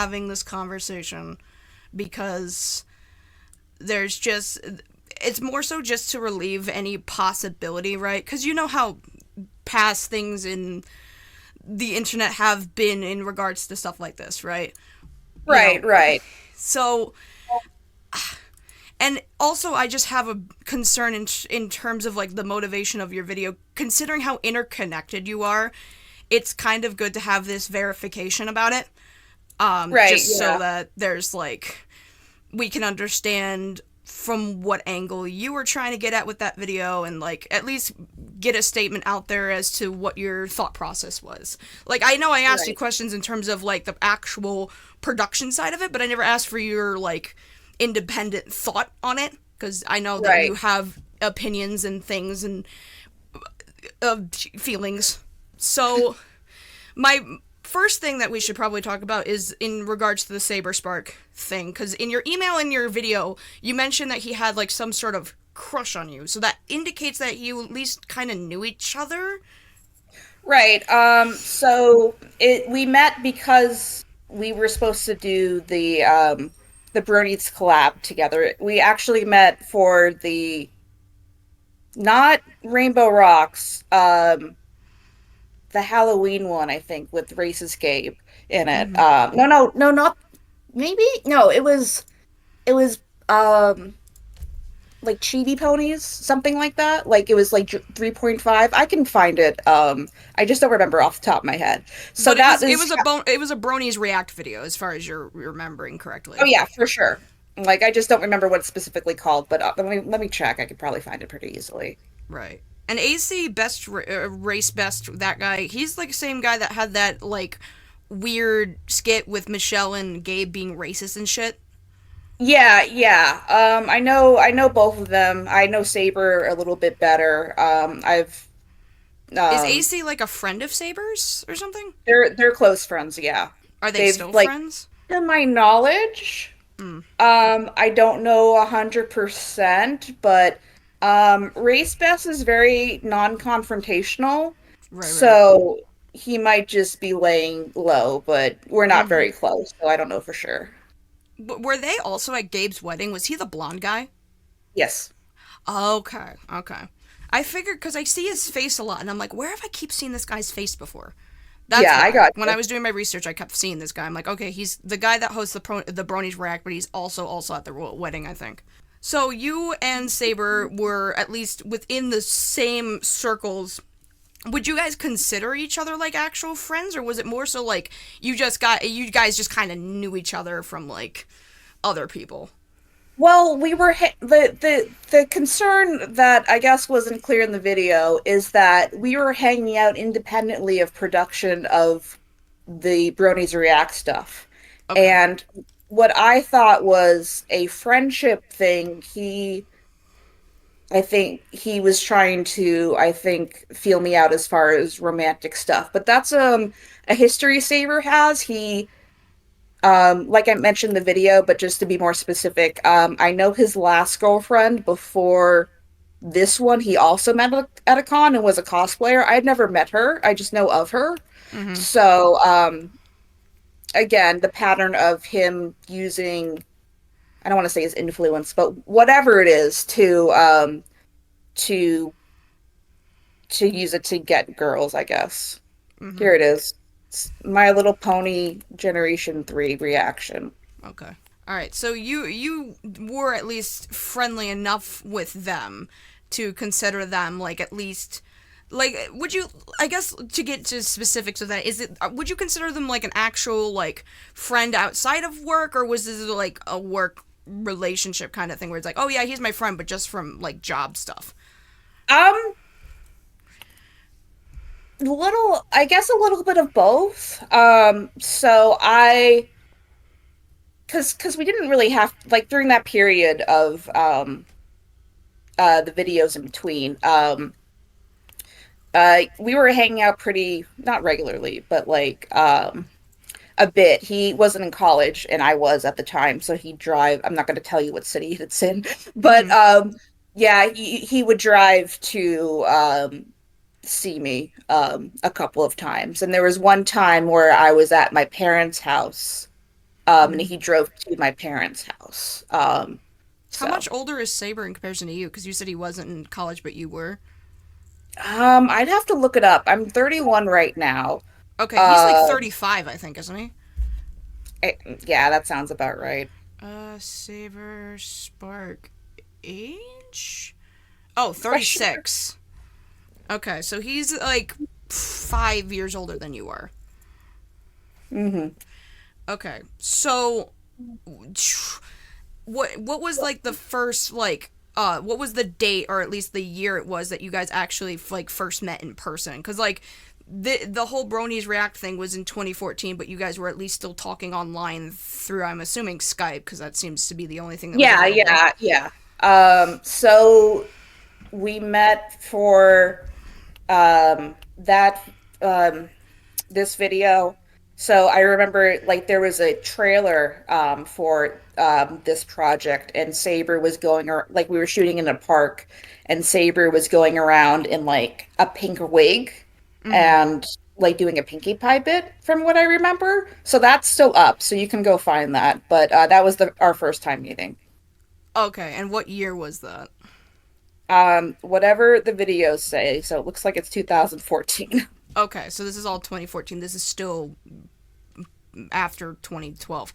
having this conversation because there's just, it's more so just to relieve any possibility, right? Because you know how past things in the internet have been in regards to stuff like this, right? You Right, know, right. so, and also I just have a concern in terms of like the motivation of your video, considering how interconnected you are. It's kind of good to have this verification about it, Right, just so yeah. that there's like, we can understand from what angle you were trying to get at with that video, and like at least get a statement out there as to what your thought process was. Like, I know I asked you Right. questions in terms of like the actual production side of it, but I never asked for your like independent thought on it, because I know that you Right. have opinions and things and feelings. So my first thing that we should probably talk about is in regards to the Saber Spark thing, because in your email and your video, you mentioned that he had like some sort of crush on you. So that indicates that you at least kind of knew each other. Right. So it we met because we were supposed to do the Bronies collab together. We actually met for the not Rainbow Rocks, the Halloween one, I think, with Race Escape in it. Mm-hmm. No, not maybe. No, it was like Chibi Ponies, something like that. Like it was like 3.5. I can find it. I just don't remember off the top of my head. So But it that was is, it was a Bronies react video, as far as you're remembering oh correctly. yeah, for sure. Like I just don't remember what it's specifically called, but let me check. I could probably find it pretty easily. Right. And AC best race best, that guy. He's like the same guy that had that like weird skit with Michelle and Gabe being racist and shit. Yeah, yeah. I know both of them. I know Saber a little bit better. I've Is um AC like a friend of Saber's or something? they're close friends, yeah. Are they They've still like, friends? to my knowledge, Mm. I don't know 100%, but Race Best is very non-confrontational, Right, right. so he might just be laying low, but we're not Mm-hmm. very close, so I don't know for sure. But were they also at Gabe's wedding? Was he the blonde guy? Yes. Okay, okay. I figured because I see his face a lot, and I'm like, where have I keep seeing this guy's face before? That's Yeah, I why. got When you. I was doing my research, I kept seeing this guy. I'm like, okay, he's the guy that hosts the Bronies React, but he's also at the wedding, I think. So you and Saber were at least within the same circles. Would you guys consider each other like actual friends, or was it more so like you guys just kind of knew each other from like other people? Well, we were the concern that I guess wasn't clear in the video is that we were hanging out independently of production of the Bronies React stuff. Okay. And what I thought was a friendship thing, I think he was trying to, I think, feel me out as far as romantic stuff. But that's a history Saber has. He like I mentioned in the video, but just to be more specific, I know his last girlfriend before this one, he also met at a con and was a cosplayer. I'd never met her. I just know of her. Mm-hmm. So, again, the pattern of him using, I don't want to say his influence, but whatever it is to to use it to get girls, I guess. Mm-hmm. Here it is. It's My Little Pony Generation 3 reaction. Okay. All right. So you were at least friendly enough with them to consider them like at least like would you, I guess, to get to specifics of that, is it, would you consider them like an actual like friend outside of work, or was this like a work relationship kind of thing where it's like, oh yeah, he's my friend but just from like job stuff? Um, I guess a little bit of both. So because we didn't really have, like, during that period of the videos in between, we were hanging out pretty, not regularly, but like a bit. He wasn't in college and I was at the time, so he'd drive. I'm not going to tell you what city it's in, but Mm-hmm. yeah, he would drive to see me a couple of times. And there was one time where I was at my parents' house and he drove to my parents' house. How So much older is Saber in comparison to you? Because you said he wasn't in college, but you were. I'd have to look it up. I'm 31 right now. Okay, he's like Uh, 35, I think, isn't he? I, yeah, that sounds about right. Saber Spark age? Oh, Question. 36. Okay, so he's like 5 years older than you are. Mm-hmm. Okay, so what was like the first like what was the date or at least the year it was that you guys actually like first met in person? Because like the whole Bronies React thing was in 2014, but you guys were at least still talking online through, I'm assuming, Skype, because that seems to be the only thing that was Yeah, available. yeah, yeah. So we met for that this video. So I remember like there was a trailer for this project, and Saber was going like we were shooting in a park, and Saber was going around in like a pink wig Mm-hmm. and like doing a Pinkie Pie bit from what I remember. So that's still up, so you can go find that. But that was the our first time meeting. Okay, and what year was that? Whatever the videos say, so it looks like it's 2014. Okay, so this is all 2014. This is still after 2012.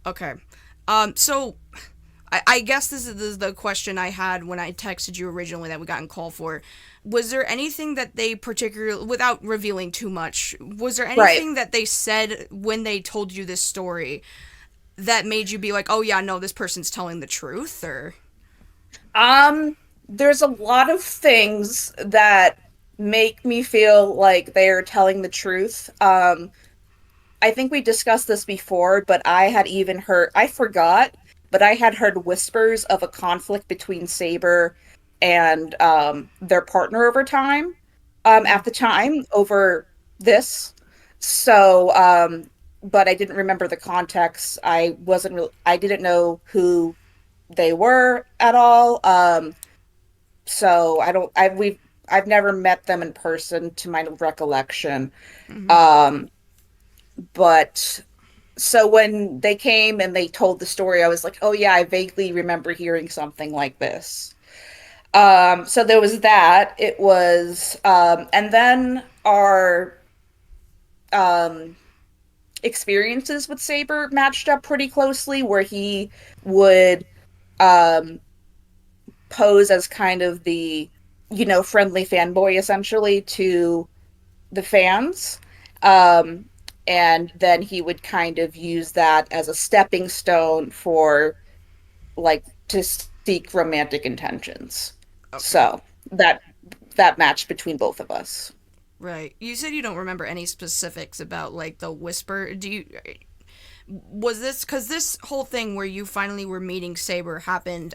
Okay. So I guess this is the question I had when I texted you originally that we got in call for. Was there anything that they particularly, without revealing too much, was there Right. anything that they said when they told you this story that made you be like, oh yeah, no, this person's telling the truth, or? There's a lot of things that make me feel like they are telling the truth. I think we discussed this before, but I had even heard, I forgot, but I had heard whispers of a conflict between Saber and their partner over time, Mm-hmm. at the time over this. So, but I didn't remember the context. I didn't know who they were at all. So I've never met them in person to my recollection. Mm-hmm. Um, but so when they came and they told the story, I was like, oh yeah, I vaguely remember hearing something like this. So there was that. It was, and then our um, experiences with Saber matched up pretty closely, where he would um, pose as kind of the, friendly fanboy essentially to the fans. Um, and then he would kind of use that as a stepping stone for like to seek romantic intentions. Okay. So that that matched between both of us. Right. You said you don't remember any specifics about like the whisper. Do you was this because this whole thing where you finally were meeting Saber happened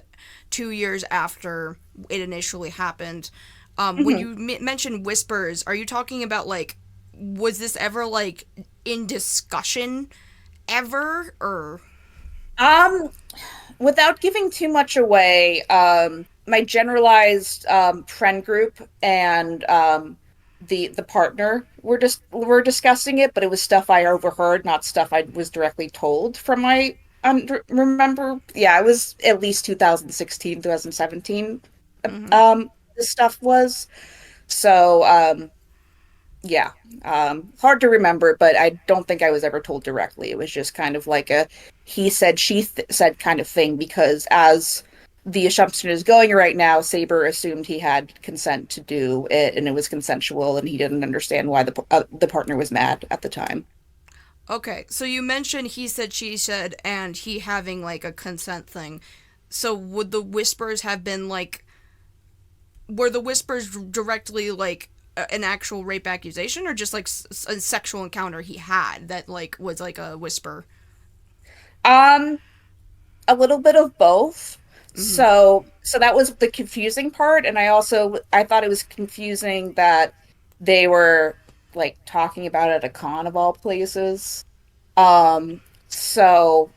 2 years after it initially happened? When Mhm. you mentioned whispers, are you talking about like was this ever like in discussion ever or? Um, Without giving too much away, my generalized friend group and the partner were discussing it, but it was stuff I overheard, not stuff I was directly told from my remember. Yeah, it was at least 2016, 2017. Mm-hmm. This stuff was so. Yeah, hard to remember, but I don't think I was ever told directly. It was just kind of like a he said, she said kind of thing, because as the assumption is going right now, Saber assumed he had consent to do it and it was consensual, and he didn't understand why the partner was mad at the time. Okay, so you mentioned he said, she said, and he having like a consent thing. So would the whispers have been like were the whispers directly like an actual rape accusation or just like a sexual encounter he had that like was like a whisper? Um, a little bit of both. Mm-hmm. So that was the confusing part, and I thought it was confusing that they were like talking about it at a con of all places. So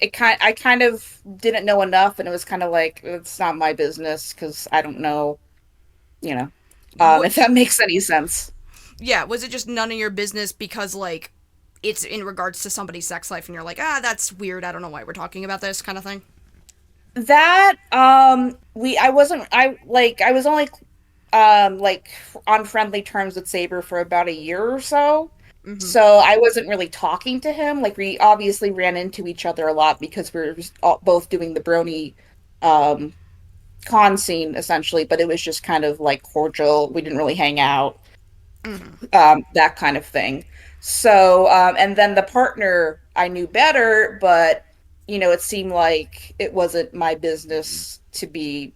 I kind of didn't know enough, and it was kind of like it's not my business because I don't know, you know, What? if that makes any sense. Yeah, was it just none of your business because like it's in regards to somebody's sex life, and you're like, ah, that's weird. I don't know why we're talking about this kind of thing. That we I was only like on friendly terms with Saber for about a year or so. Mm-hmm. So I wasn't really talking to him. Like we obviously ran into each other a lot because we were both doing the Brony um con scene essentially, but it was just kind of like cordial. We didn't really hang out, Mm-hmm. that kind of thing. So, and then the partner I knew better, but it seemed like it wasn't my business to be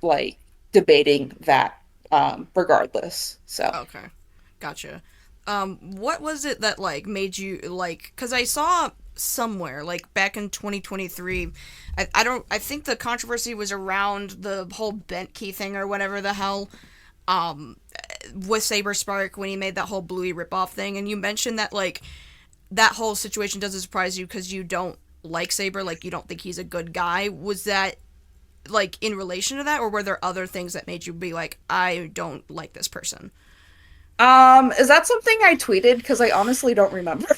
like debating that, regardless. So, Okay, gotcha. What was it that like made you like? Because I saw somewhere like back in 2023, I don't I think the controversy was around the whole bent key thing or whatever the hell. Um, with Saber Spark when he made that whole Bluey ripoff thing, and you mentioned that like that whole situation doesn't surprise you because you don't like Saber, like you don't think he's a good guy. Was that like in relation to that, or were there other things that made you be like, I don't like this person? is that something I tweeted? Because I honestly don't remember.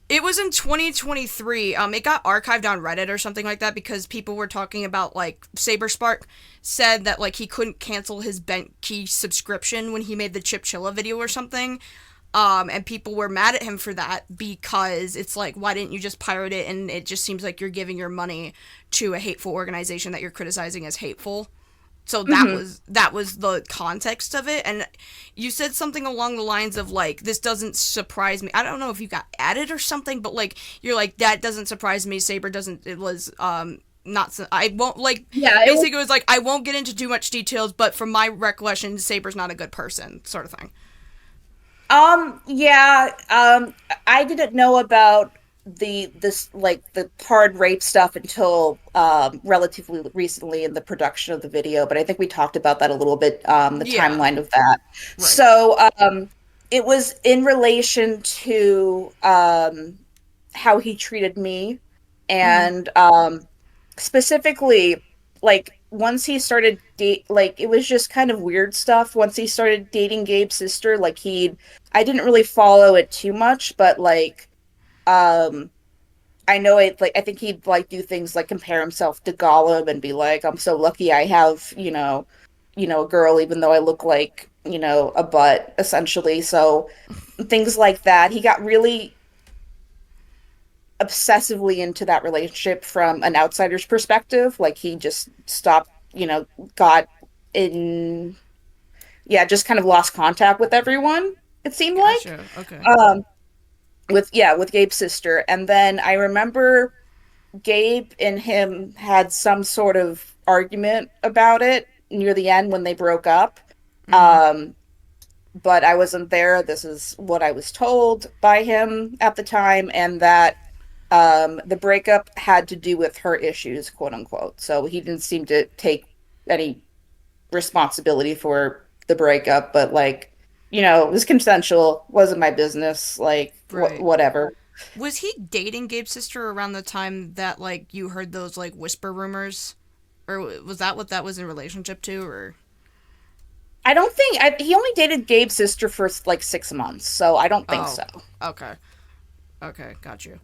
It was in 2023. It got archived on Reddit or something like that because people were talking about like Saber Spark said that like he couldn't cancel his Bent Key subscription when he made the Chip Chilla video or something. And people were mad at him for that because it's like, why didn't you just pirate it? And it just seems like you're giving your money to a hateful organization that you're criticizing as hateful. So Hmm. that was the context of it. And you said something along the lines of like, this doesn't surprise me. I don't know if you got added or something, but like you're like, that doesn't surprise me. Saber doesn't. It was not. I won't like. Yeah, it was. Basically, it was like I won't get into too much details, but from my recollection, Saber's not a good person, sort of thing. Yeah, I didn't know about this like the hard rape stuff until relatively recently in the production of the video, but I think we talked about that a little bit, the Yeah. timeline of that. Right. So, it was in relation to how he treated me, Mm-hmm. and specifically like once he started date like it was just kind of weird stuff once he started dating Gabe's sister. Like he I didn't really follow it too much, but like um I know it like I think he'd like do things like compare himself to Gollum and be like, I'm so lucky I have, a girl even though I look like, a butt essentially. So things like that. He got really obsessively into that relationship from an outsider's perspective. Like he just stopped, got in, yeah, just kind of lost contact with everyone, it seemed like. Gotcha. Okay. Um, with Gabe's sister. And then I remember Gabe and him had some sort of argument about it near the end when they broke up. Mm-hmm. Um, but I wasn't there. This is what I was told by him at the time, and that the breakup had to do with her issues, quote unquote. So he didn't seem to take any responsibility for the breakup, but like, it was consensual, wasn't my business, like Right. whatever. Was he dating Gabe's sister around the time that like you heard those like whisper rumors, or was that what that was in relationship to? Or I don't think he only dated Gabe's sister for like 6 months, so I don't think oh, so. okay, okay, got you.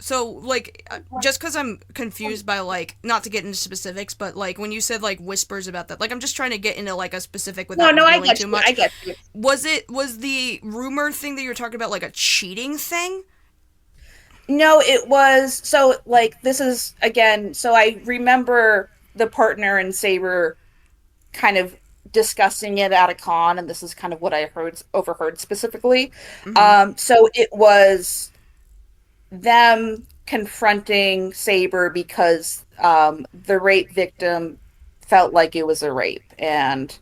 So like, just because I'm confused by like, not to get into specifics, but like when you said like whispers about that, like I'm just trying to get into like a specific No, without no, I revealing get too you. I much. get you. Was the rumor thing that you were talking about like a cheating thing? No, it was so like this is again, so I remember the partner and Saber kind of discussing it at a con, and this is kind of what I heard overheard specifically. Mm-hmm. So it was them confronting Saber because the rape victim felt like it was a rape, and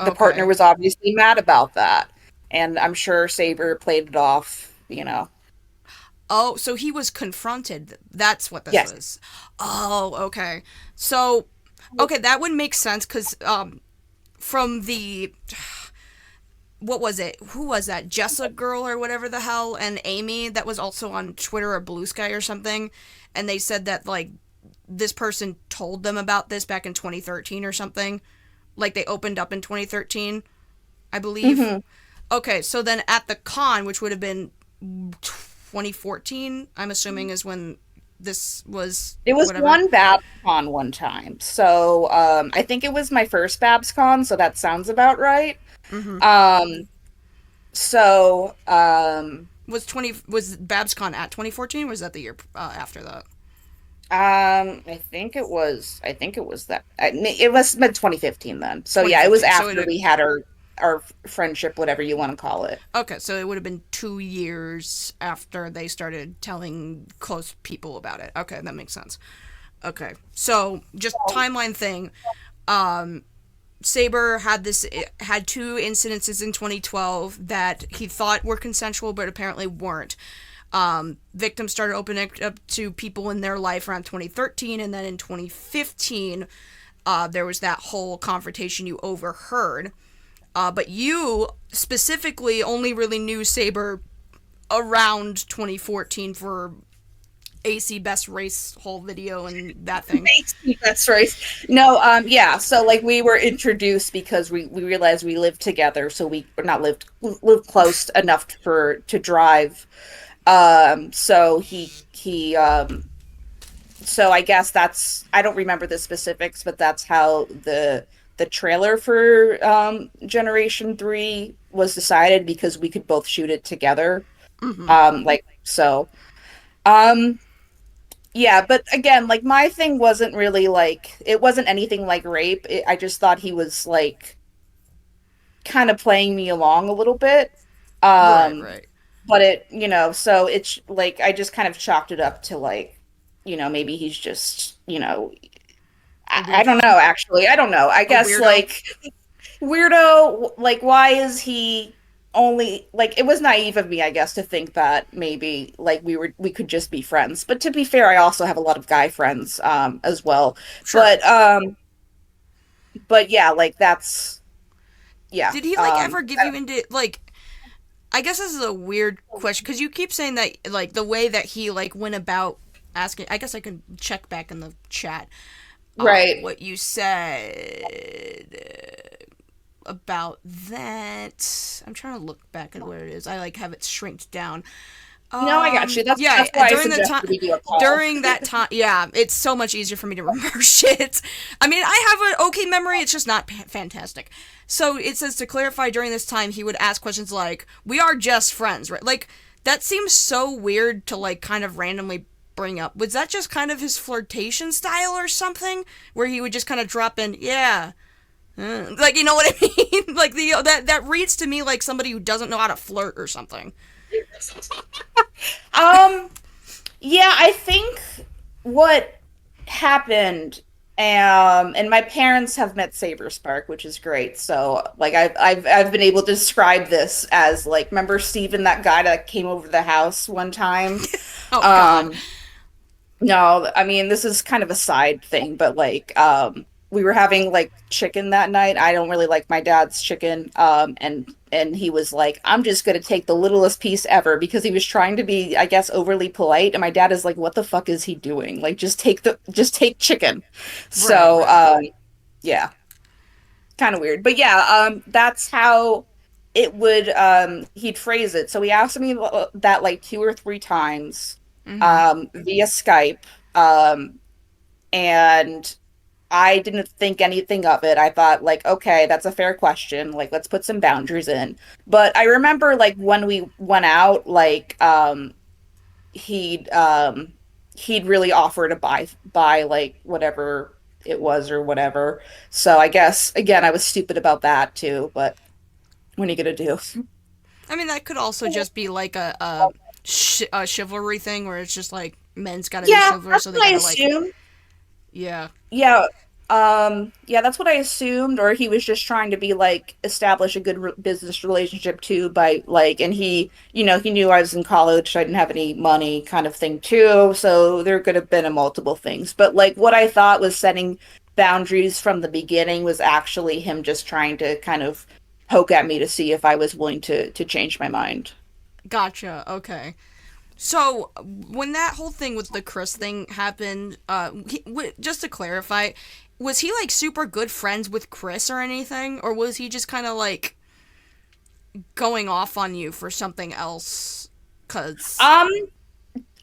the partner Okay. was obviously mad about that. And I'm sure Saber played it off. Oh, so he was confronted. That's what this Yes. was. Oh, okay. So, okay, that would make sense because from the what was it? Who was that? Jessa girl or whatever the hell, and Amy that was also on Twitter or Blue Sky or something, and they said that like this person told them about this back in 2013 or something. Like they opened up in 2013, I believe. Hmm. Okay, so then at the con, which would have been 2014, I'm assuming, is when this was It was whatever. one BabsCon one time. So I think it was my first BabsCon, so that sounds about right. Mm-hmm. Um so Was BabsCon at 2014, or was that the year after that? I think it was that it was mid 2015 then. So yeah, it was 2015. So after it we had our friendship, whatever you want to call it. okay. So it would have been 2 years after they started telling close people about it. Okay, that makes sense. Okay, so just timeline thing. Saber had two incidences in 2012 that he thought were consensual, but apparently weren't. Victims started opening up to people in their life around 2013, and then in 2015, there was that whole confrontation you overheard. But you specifically only really knew Saber around 2014 for AC Best Race whole video and that thing. That's right. No, yeah. So like we were introduced because we realized we lived together, so we or not lived close enough for to drive. So so I guess that's I don't remember the specifics, but that's how the trailer for Generation 3 was decided because we could both shoot it together. Mm-hmm. Like so. Um Yeah, but again, like my thing wasn't really like it wasn't anything like rape. I just thought he was like kind of playing me along a little bit. Right, Um, right. but so it's like I just kind of chalked it up to like, maybe he's just, A I weird, don't know actually. I don't know. I a guess weirdo. like weirdo, like why is he only like it was naive of me, I guess, to think that maybe like we could just be friends. But to be fair, I also have a lot of guy friends as well. Sure. But yeah, like that's yeah. Did he like ever give you into like? I guess this is a weird question because you keep saying that like the way that he like went about asking. I guess I can check back in the chat. Right. What you said about that. I'm trying to look back at what it is. I like have it shrinked down. No, I got you. Yeah, That's why I during the time, suggested we do a call. during that time, yeah, it's so much easier for me to remember shit. I mean, I have an okay memory, it's just not fantastic. So it says to clarify, during this time, he would ask questions like, "We are just friends," right? Like that seems so weird to like kind of randomly bring up. Was that just kind of his flirtation style or something, where he would just kind of drop in, "Yeah." Like you know what I mean? Like that reads to me like somebody who doesn't know how to flirt or something. Um, yeah, I think what happened, and my parents have met Saber Spark, which is great. So, like, I've been able to describe this as like, remember Steven, that guy that came over the house one time? Oh God. Um, no, I mean, this is kind of a side thing, but like, we were having like chicken that night. I don't really like my dad's chicken. And he was like, I'm just gonna take the littlest piece ever because he was trying to be, I guess, overly polite. And my dad is like, what the fuck is he doing? Like, just take chicken. Right, So, right. yeah, kind of weird. But yeah, that's how it would he'd phrase it. So he asked me that like two or three times Mm-hmm. via Skype. Um, and I didn't think anything of it. I thought like, okay, that's a fair question. Like, let's put some boundaries in. But I remember like when we went out, like he'd um he'd really offer to buy like whatever it was or whatever. So I guess again, I was stupid about that too, but what are you gonna do? I mean, that could also just be like a chivalry thing where it's just like men's gotta be Yeah, chivalrous, that's so they what I gotta like, assumed. yeah. Yeah. Yeah, that's what I assumed, or he was just trying to be like establish a good business relationship too by like, and he knew I was in college, so I didn't have any money kind of thing too. So there could have been a multiple things. But like what I thought was setting boundaries from the beginning was actually him just trying to kind of poke at me to see if I was willing to change my mind. Gotcha. Okay. So when that whole thing with the Chris thing happened, just to clarify, was he like super good friends with Chris or anything, or was he just kind of like going off on you for something else? Cause Um,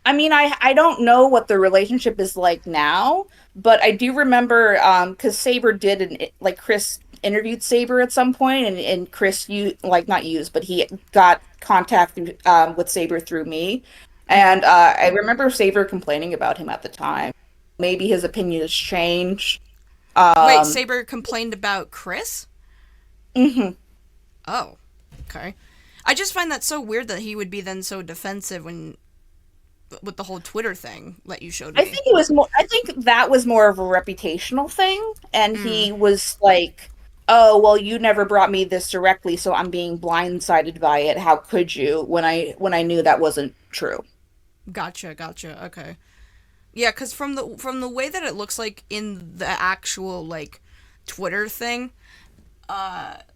I mean, I don't know what the relationship is like now, but I do remember because Saber did like Chris interviewed Saber at some point, and Chris you like not used, but he got contact with Saber through me, and I remember Saber complaining about him at the time. Maybe his opinion has changed. wait, Um, Saber complained about Chris? mhm. Oh, okay. I just find that so weird that he would be then so defensive when with the whole Twitter thing that you showed I me. think it was more, I think that was more of a reputational thing. And Mm, he was like, oh, well, you never brought me this directly, so I'm being blindsided by it. How could you? When I knew that wasn't true. gotcha, gotcha. Okay. Yeah, because from the way that it looks like in the actual like Twitter thing,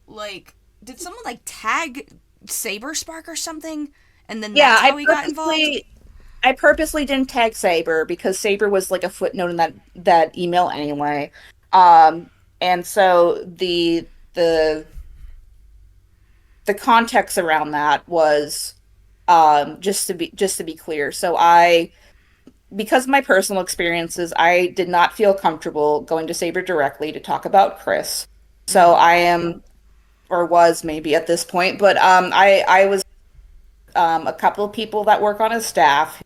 like did someone like tag Saber Spark or something, and then Yeah, that's how he got involved? I purposely didn't tag Saber because Saber was like a footnote in that email anyway. And so the the context around that was just to be clear. So I because of my personal experiences, I did not feel comfortable going to Saber directly to talk about Chris. So Mm-hmm. I am, or was maybe at this point, but I was a couple of people that work on his staff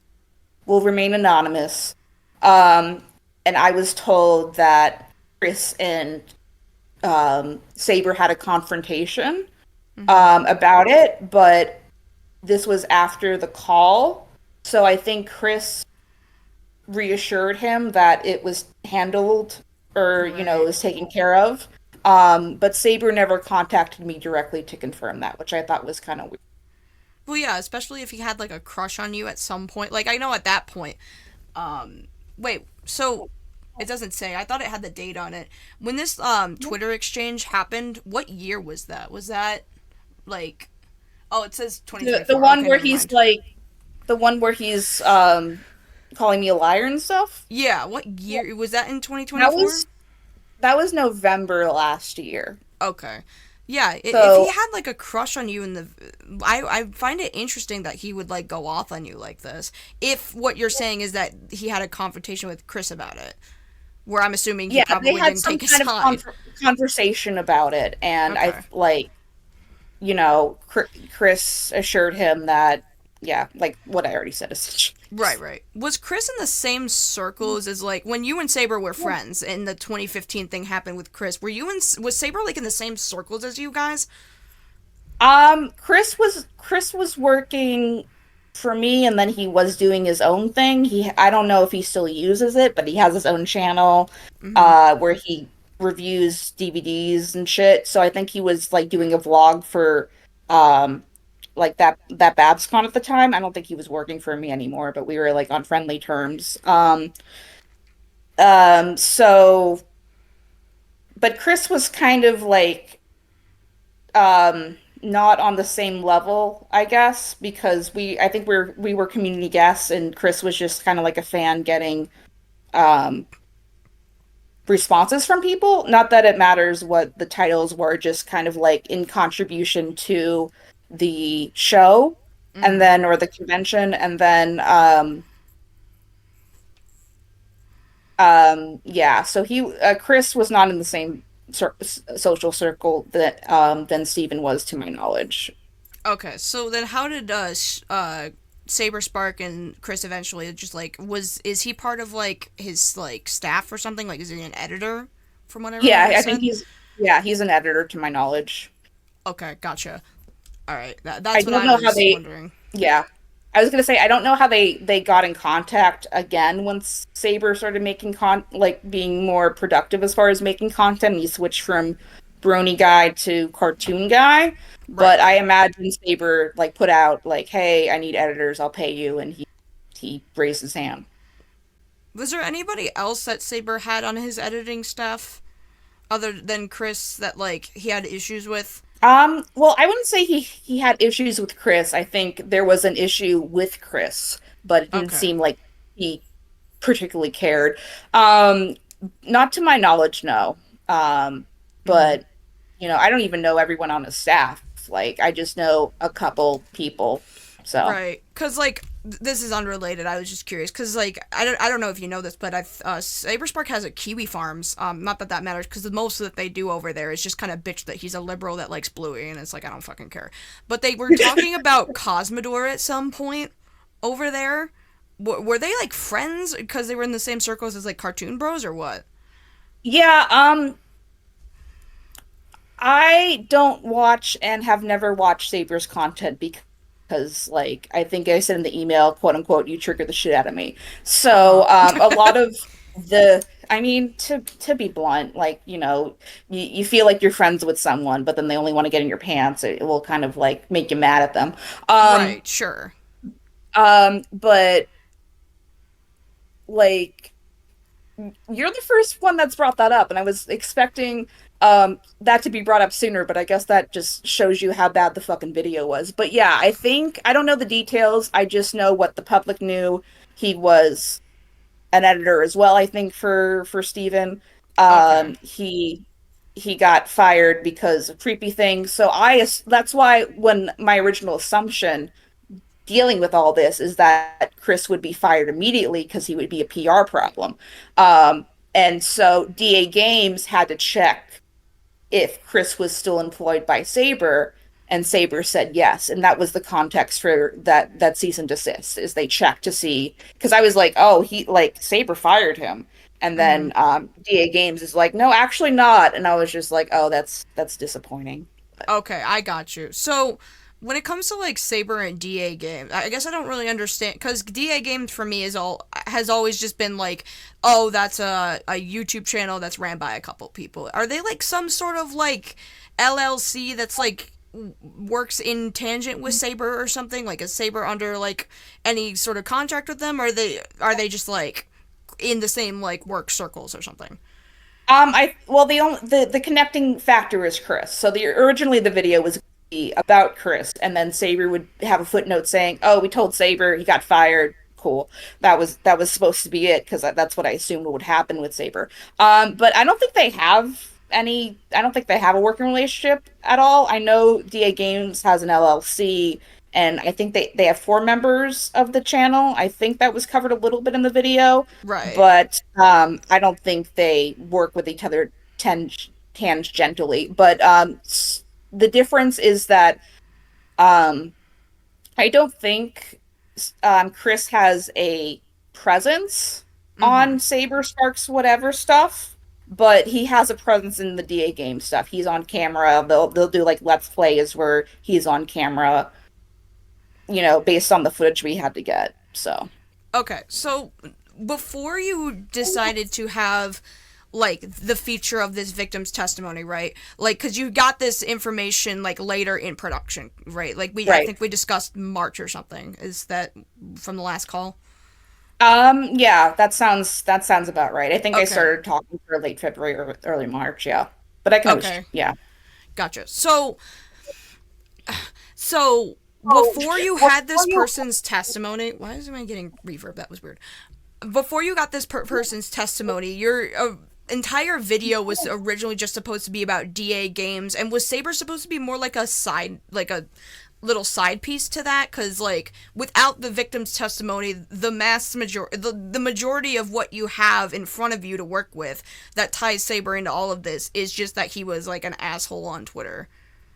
will remain anonymous. Um, and I was told that Chris and Saber had a confrontation Mm-hmm. about it, but this was after the call. So I think Chris reassured him that it was handled or, Right. was taken care of. But Saber never contacted me directly to confirm that, which I thought was kind of weird. Well, yeah, especially if he had like a crush on you at some point. Like I know at that point. Wait, so it doesn't say. I thought it had the date on it. When this Twitter exchange happened, what year was that? Was that like oh, it says The 2024. one Okay, where never he's mind. like, the one where he's calling me a liar and stuff. Yeah, what year was that in That 2024? was that was November last year. Okay. Yeah, if he So had like a crush on you in the I find it interesting that he would like go off on you like this. If what you're saying is that he had a confrontation with Chris about it, where I'm assuming he yeah, they probably had didn't some take his kind of side. conversation about it, and I Okay. like, Chris assured him that, yeah, like what I already said essentially. Right, right. Was Chris in the same circles as like when you and Saber were friends and the 2015 thing happened with Chris? Were you in was Saber like in the same circles as you guys? Chris was working for me, and then he was doing his own thing. I don't know if he still uses it, but he has his own channel Mm-hmm. where he reviews DVDs and shit. So I think he was like doing a vlog for um like that BabsCon at the time. I don't think he was working for me anymore, but we were like on friendly terms. So but Chris was kind of like not on the same level, I guess, because I think we were community guests, and Chris was just kind of like a fan getting um responses from people. Not that it matters what the titles were, just kind of like in contribution to the show, and Mm-hmm. then, or the convention, and then yeah, so Chris was not in the same social circle that than Steven was, to my knowledge. Okay, so then how did Saber Spark and Chris eventually just like was is he part of like his like staff or something? Like is he an editor from what I remember Yeah, you I think said? he's an editor to my knowledge. Okay, gotcha. All right, I that's what don't I know how was they, wondering. yeah. I was gonna say I don't know how they got in contact again once Saber started making like being more productive as far as making content. He switched from Brony guy to cartoon guy, Right, but I right. imagine Saber like put out like, "Hey, I need editors. I'll pay you," and he raised his hand. Was there anybody else that Saber had on his editing staff other than Chris that like he had issues with? Well, I wouldn't say he had issues with Chris. I think there was an issue with Chris, but it didn't Okay. seem like he particularly cared. Um, Not to my knowledge, no. Mm-hmm. But I don't even know everyone on the staff. Like, I just know a couple people. So Right, because like this is unrelated. I was just curious because like I don't know if you know this, but Saber Spark has a Kiwi Farms. Not that that matters because the most that they do over there is just kind of bitch that he's a liberal that likes Bluey, and it's like I don't fucking care. But they were talking about Cosmodor at some point over there. Were they like friends because they were in the same circles as like Cartoon Bros or what? yeah, I don't watch and have never watched Saber's content because, like, I think I said in the email, quote unquote, you trigger the shit out of me. Uh So, huh. a lot of I mean, to be blunt, like, you feel like you're friends with someone, but then they only want to get in your pants. It will kind of like make you mad at them. Um, Right. Sure. but like you're the first one that's brought that up, and I was expecting that to be brought up sooner, but I guess that just shows you how bad the fucking video was. But yeah, I don't know the details. I just know what the public knew. He was an editor as well, I think, for Steven. Okay. He got fired because of creepy things. That's why when my original assumption dealing with all this is that Chris would be fired immediately because he would be a PR problem. And so DA Games had to check if Chris was still employed by Saber, and Saber said yes. And that was the context for that cease and desist, is they checked to see, because I was like, oh, he like Saber fired him. And Mm-hmm. then DA Games is like, no, actually not. And I was just like, oh, that's disappointing. But Okay, I got you. So, when it comes to like Saber and DA games, I guess I don't really understand because DA games for me is all has always just been like, oh, that's a YouTube channel that's ran by a couple people. Are they like some sort of like LLC that's like works in tangent with Saber or something? Like is Saber under like any sort of contract with them? Or are they just like in the same like work circles or something? I well the connecting factor is Chris. So the originally the video was about Chris, and then Saber would have a footnote saying, "Oh, we told Saber, he got fired." Cool. That was supposed to be it because that's what I assumed would happen with Saber. But I don't think they have any. I don't think they have a working relationship at all. I know DA Games has an LLC, and I think they have four members of the channel. I think that was covered a little bit in the video, Right. but I don't think they work with each other tangentially. But the difference is that um, I don't think Chris has a presence Mm-hmm. on Saber Sparks whatever stuff, but he has a presence in the DA game stuff. He's on camera. They'll do like let's plays where he's on camera, based on the footage we had to get. So. Okay, so before you decided to have like the feature of this victim's testimony, right? Like, cause you got this information like later in production, right? Like I Right. think we discussed March or something. Is that from the last call? Yeah, that sounds about right. I think I Okay, started talking for late February or early March, yeah. But I can always, okay, yeah. gotcha. So Oh, before you had before this you person's testimony, why is I getting reverb? That was weird. Before you got this person's testimony, your entire video was originally just supposed to be about DA games, and was Saber supposed to be more like a side, like a little side piece to that? Because like without the victim's testimony, the majority of what you have in front of you to work with that ties Saber into all of this is just that he was like an asshole on Twitter.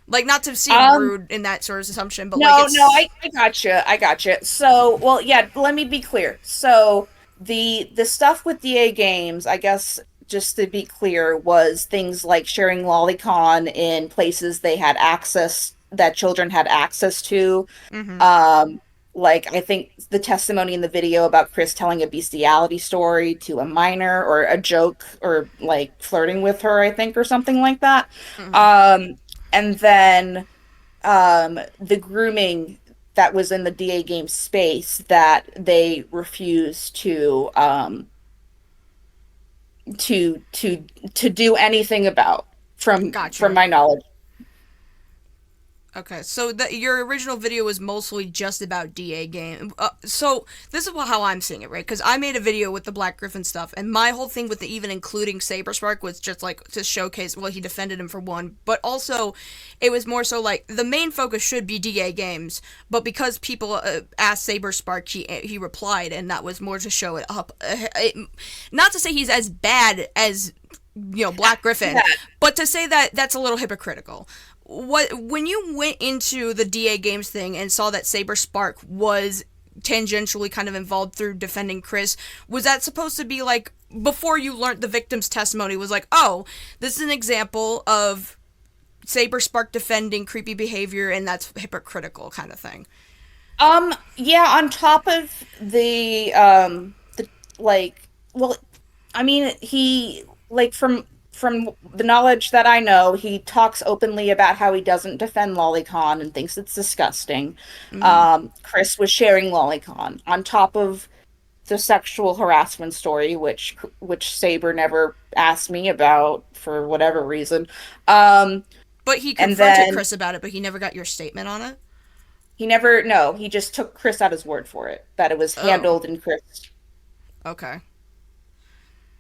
Like not to seem um rude in that sort of assumption, but like no, it's I gotcha. I gotcha. So, well, yeah, let me be clear. So, the stuff with DA games, I guess just to be clear, was things like sharing lolicon in places they had access that children had access to. mm-hmm, Um, like I think the testimony in the video about Chris telling a bestiality story to a minor or a joke or like flirting with her, I think, or something like that. mm-hmm. Um, and then the grooming that was in the DA game space that they refused to do anything about from Got from you. my knowledge. Okay, so your original video was mostly just about DA game. So this is how I'm seeing it, right? Because I made a video with the Black Griffin stuff, and my whole thing with even including Saber Spark was just like to showcase. Well, he defended him for one, but also it was more so like the main focus should be DA games, but because people asked Saber Spark, he replied, and that was more to show it up. Not to say he's as bad as Black Griffin, Yeah. but to say that that's a little hypocritical. When you went into the DA games thing and saw that Saber Spark was tangentially kind of involved through defending Chris, was that supposed to be like before you learned the victim's testimony was like, oh, this is an example of Saber Spark defending creepy behavior and that's hypocritical kind of thing? Yeah, on top of the like well, I mean, he like from the knowledge that I know, he talks openly about how he doesn't defend lolicon and thinks it's disgusting. Mm-hmm. Chris was sharing lolicon on top of the sexual harassment story, which Saber never asked me about for whatever reason. Um, But he and confronted then Chris about it, but he never got your statement on it. he never, no, he just took Chris at his word for it, that it was Oh, handled in Chris. okay.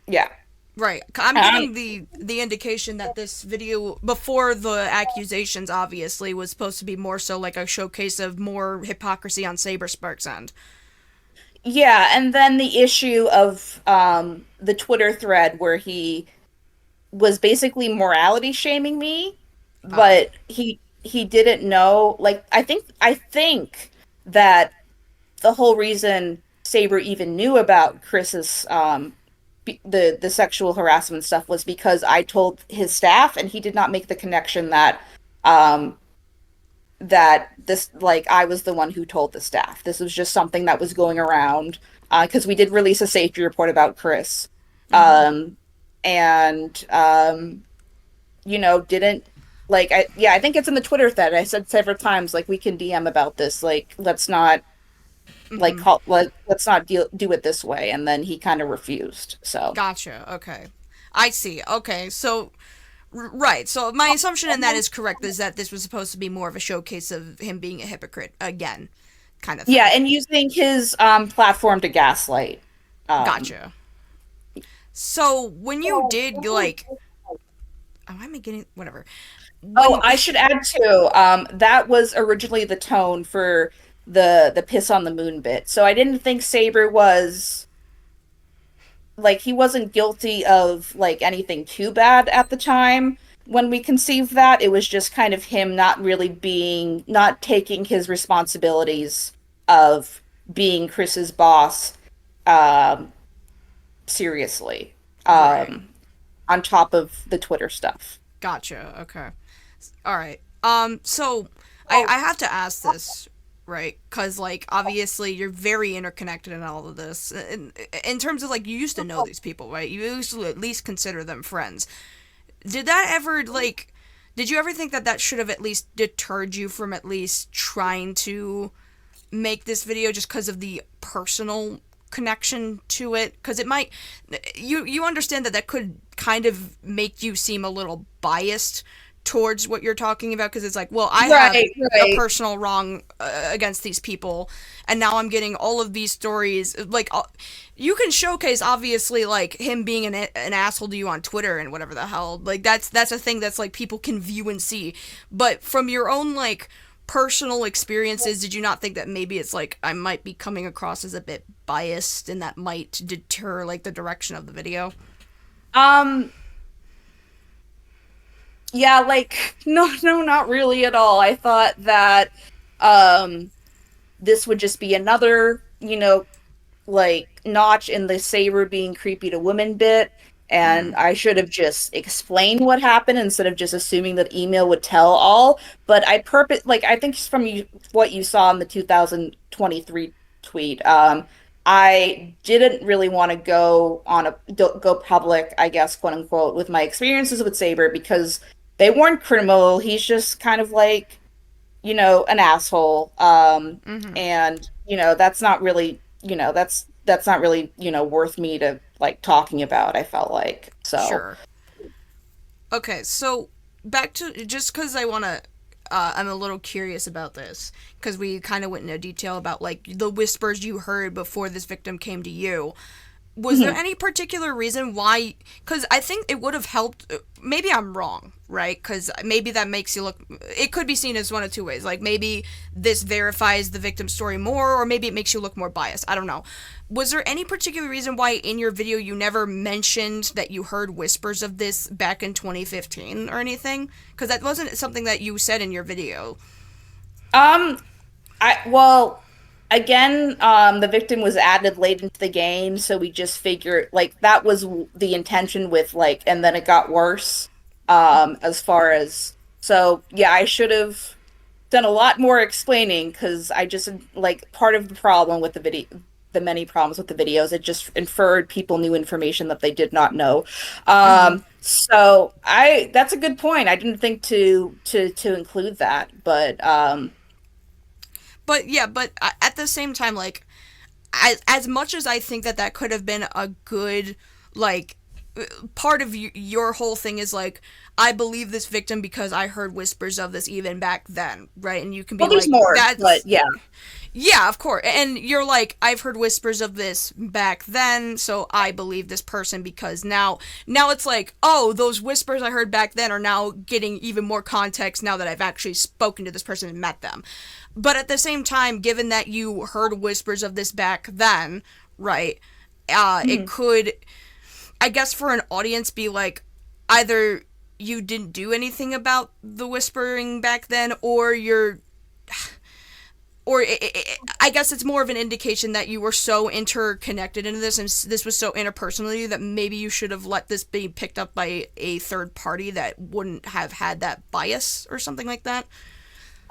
Yeah. Right. I'm Um, getting the indication that this video before the accusations obviously was supposed to be more so like a showcase of more hypocrisy on Saber Spark's end. yeah, and then the issue of the Twitter thread where he was basically morality shaming me, Oh. but he didn't know. Like I think that the whole reason Saber even knew about Chris's the sexual harassment stuff was because I told his staff, and he did not make the connection um that this, like, I was the one who told the staff. This was just something that was going around because we did release a safety report about Chris. Mm-hmm. Um and didn't, like, I think it's in the Twitter thread. I said several times, like, we can DM about this. Like, let's not, like, Mm-hmm. let's not do it this way. And then he kind of refused. So Gotcha. Okay. I see. Okay. So right. So my assumption in that is correct is that this was supposed to be more of a showcase of him being a hypocrite again, kind of yeah, thing. and using his platform to gaslight. Um Gotcha. So when you did like, oh, am I getting whatever? Oh, When I should add too, that was originally the tone for the piss on the moon bit. So I didn't think Saber was, like, he wasn't guilty of, like, anything too bad at the time when we conceived that. It was just kind of him not taking his responsibilities of being Chris's boss um seriously. right. Um on top of the Twitter stuff. Gotcha. Okay. All right. So I have to ask this, right? Because like obviously you're very interconnected in all of this. In terms of like you used to know these people, right? You used to at least consider them friends. Did that ever like? Did you ever think that that should have at least deterred you from at least trying to make this video just because of the personal connection to it? Because it might, you understand that that could kind of make you seem a little biased towards what you're talking about because it's like, well, I have Right, a right. personal wrong against these people and now I'm getting all of these stories like you can showcase obviously like him being an asshole to you on Twitter and whatever the hell, like that's a thing that's like people can view and see, but from your own like personal experiences, did you not think that maybe it's like I might be coming across as a bit biased and that might deter like the direction of the video? Um, yeah, like, no, no, not really at all. I thought that um this would just be another, like, notch in the Saber being creepy to women bit, Mm-hmm. and I should have just explained what happened instead of just assuming that email would tell all. But I think from what you saw in the 2023 tweet, I didn't really want to go public, I guess, quote unquote, with my experiences with Saber because they weren't criminal. He's just kind of like, an asshole. Mm-hmm. And that's not really, that's not really, worth me to, like, talking about, I felt like. So, Sure. Okay, so back to just because I want to I'm a little curious about this because we kind of went into detail about like the whispers you heard before this victim came to you. Was there Mhm. any particular reason why? Because I think it would have helped. Maybe I'm wrong, right? Because maybe that makes you look. It could be seen as one of two ways. Like maybe this verifies the victim's story more, or maybe it makes you look more biased. I don't know. Was there any particular reason why in your video you never mentioned that you heard whispers of this back in 2015 or anything? Because that wasn't something that you said in your video. Um, well, again, the victim was added late into the game, so we just figured like that was the intention with like, and then it got worse. As far as so, yeah, I should have done a lot more explaining because I just like part of the problem with the video, the many problems with the videos, it just inferred people knew information that they did not know. Mm-hmm. So I that's a good point. I didn't think to include that, but But yeah, but at the same time, like as much as I think that that could have been a good like part of your whole thing is like I believe this victim because I heard whispers of this even back then, right? And you can be well, there's like more, but that's yeah. yeah, of course. And you're like I've heard whispers of this back then, so I believe this person because now it's like, oh, those whispers I heard back then are now getting even more context now that I've actually spoken to this person and met them. But at the same time, given that you heard whispers of this back then, right? It Mhm. could, I guess, for an audience, be like either you didn't do anything about the whispering back then, or I guess it's more of an indication that you were so interconnected into this, and this was so interpersonal to you that maybe you should have let this be picked up by a third party that wouldn't have had that bias or something like that.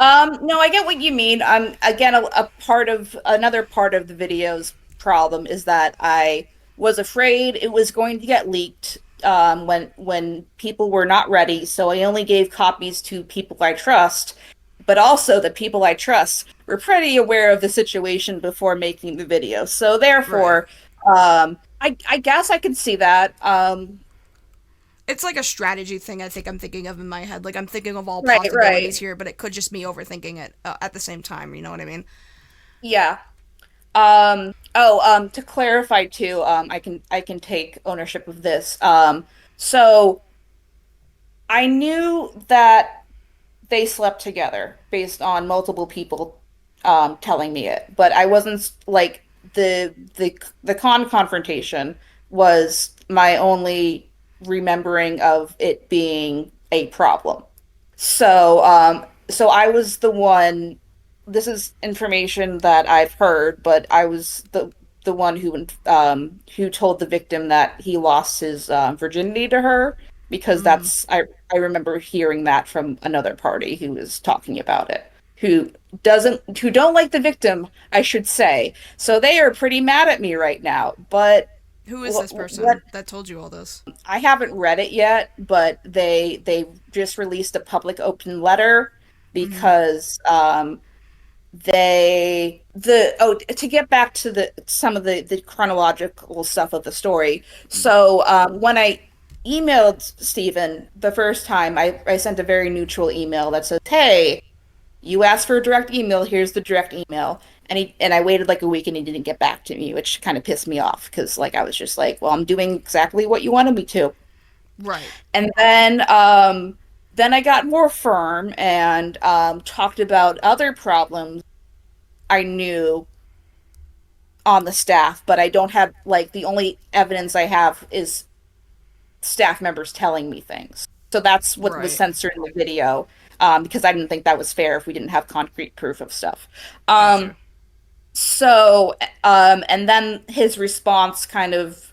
No, I get what you mean. Again, a part of another part of the video's problem is that I was afraid it was going to get leaked when people were not ready. So I only gave copies to people I trust, but also the people I trust were pretty aware of the situation before making the video. So Right. therefore, I guess I could see that. It's like a strategy thing I think I'm thinking of in my head. Like I'm thinking of all Right, possibilities right. here, but it could just be overthinking it at the same time. You know what I mean? Yeah. To clarify too, I can take ownership of this. So I knew that they slept together based on multiple people telling me it, but I wasn't like the confrontation was my only remembering of it being a problem. So I was the one. This is information that I've heard, but I was the one who told the victim that he lost his virginity to her because Mm. I remember hearing that from another party who was talking about it, who don't like the victim, I should say. So they are pretty mad at me right now. But Who is this what person that told you all this? I haven't read it yet, but they just released a public open letter Mm-hmm. because they the oh to get back to the some of the chronological stuff of the story. So when I emailed Stephen the first time, I sent a very neutral email that says, "Hey, you asked for a direct email. Here's the direct email." And I waited like a week and he didn't get back to me, which kind of pissed me off because like I was just like, well, I'm doing exactly what you wanted me to. Right. And then I got more firm and talked about other problems I knew on the staff, but I don't have like the only evidence I have is staff members telling me things. So that's what was Right. censored in the video, because I didn't think that was fair if we didn't have concrete proof of stuff. Gotcha. Um, and then his response kind of,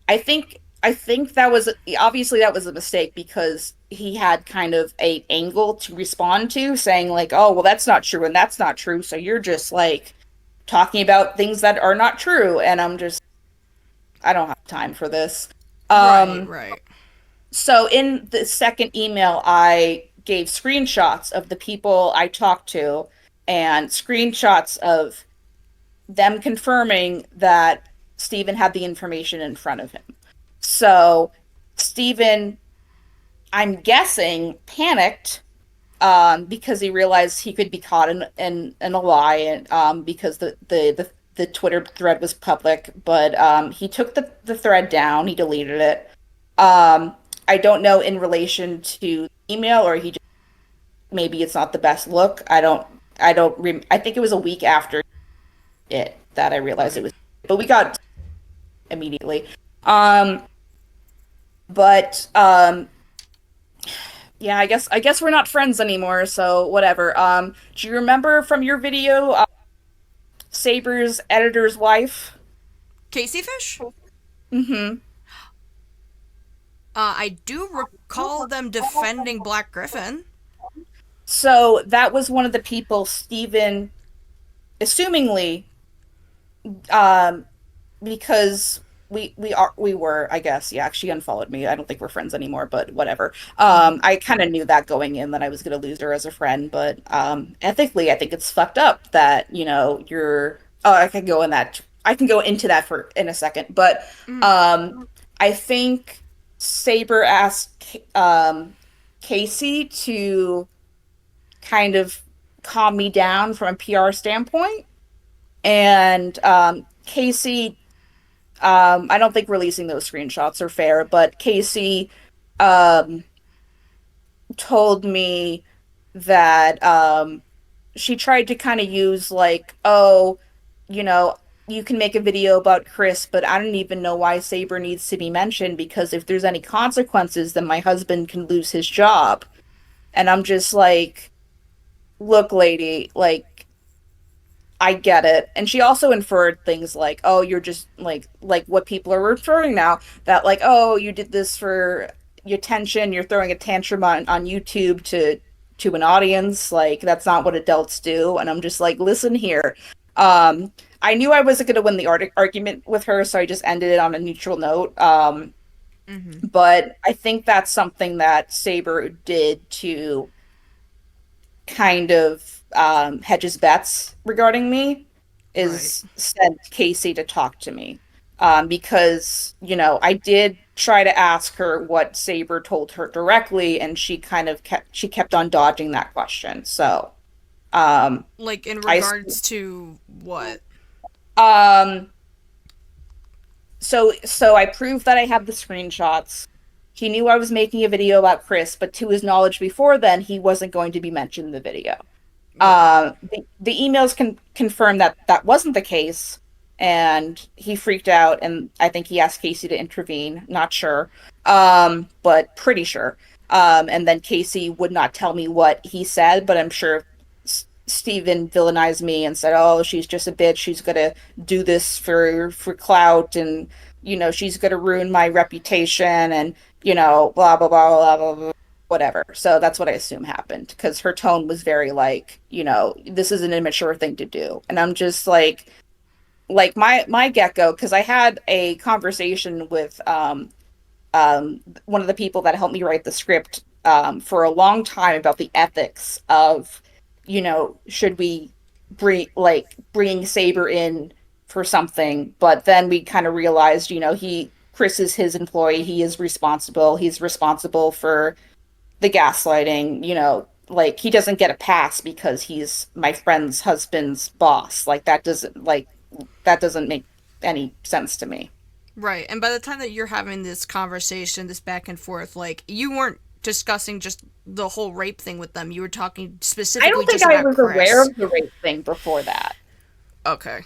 I think that was obviously that was a mistake because he had kind of a angle to respond to, saying like, "Oh, well, that's not true, and that's not true." So you're just like talking about things that are not true, and I'm just I don't have time for this. Right. Um, Right. so in the second email, I gave screenshots of the people I talked to and screenshots of them confirming that Stephen had the information in front of him. So Stephen, I'm guessing, panicked because he realized he could be caught in a lie, and because the Twitter thread was public. But he took the thread down, he deleted it. I don't know in relation to email, or he just, maybe it's not the best look. I think it was a week after it that I realized it Right. was, but we got immediately. Um, but yeah, I guess we're not friends anymore, so whatever. Do you remember from your video, Saber's editor's wife? Casey Fish? Mm-hmm. I do recall them defending Black Griffin. So that was one of the people Steven, assumingly, um, because we were, I guess, yeah, she unfollowed me. I don't think we're friends anymore, but whatever. Mm-hmm. I kind of knew that going in that I was gonna lose her as a friend, but ethically I think it's fucked up that, you're I can go into that for in a second, but Mm-hmm. I think Saber asked Casey to kind of calm me down from a PR standpoint, and Casey, I don't think releasing those screenshots are fair, but Casey um, told me that she tried to kind of use like, oh, you know, you can make a video about Chris, but I don't even know why Saber needs to be mentioned because if there's any consequences, then my husband can lose his job. And I'm just like, look, lady, like I get it. And she also inferred things like, oh, you're just like what people are referring now, that like, oh, you did this for your attention, you're throwing a tantrum on YouTube to an audience. Like that's not what adults do. And I'm just like, listen here. I knew I wasn't going to win the argument with her, so I just ended it on a neutral note. Mm-hmm. But I think that's something that Saber did to kind of hedge his bets regarding me, Right. is sent Casey to talk to me. Because, I did try to ask her what Saber told her directly, and she kept on dodging that question. So, um, Like in I, regards to what? um, so I proved that I had the screenshots. He knew I was making a video about Chris, but to his knowledge before then, he wasn't going to be mentioned in the video. Right. The emails can confirm that that wasn't the case, and he freaked out, and I think he asked Casey to intervene. Not sure, but pretty sure. And then Casey would not tell me what he said, but I'm sure Steven villainized me and said, "Oh, she's just a bitch. She's gonna do this for clout, and she's gonna ruin my reputation, and blah blah blah blah blah blah." Whatever. So that's what I assume happened because her tone was very like, this is an immature thing to do. And I'm just like my gecko, because I had a conversation with one of the people that helped me write the script for a long time about the ethics of, should we bring Saber in for something, but then we kind of realized, Chris is his employee, he is responsible, he's responsible for the gaslighting, like he doesn't get a pass because he's my friend's husband's boss. That doesn't make any sense to me. Right. And by the time that you're having this conversation, this back and forth, like you weren't discussing just the whole rape thing with them. You were talking I specifically don't think just I about was aware Chris. of the rape thing before that. Okay.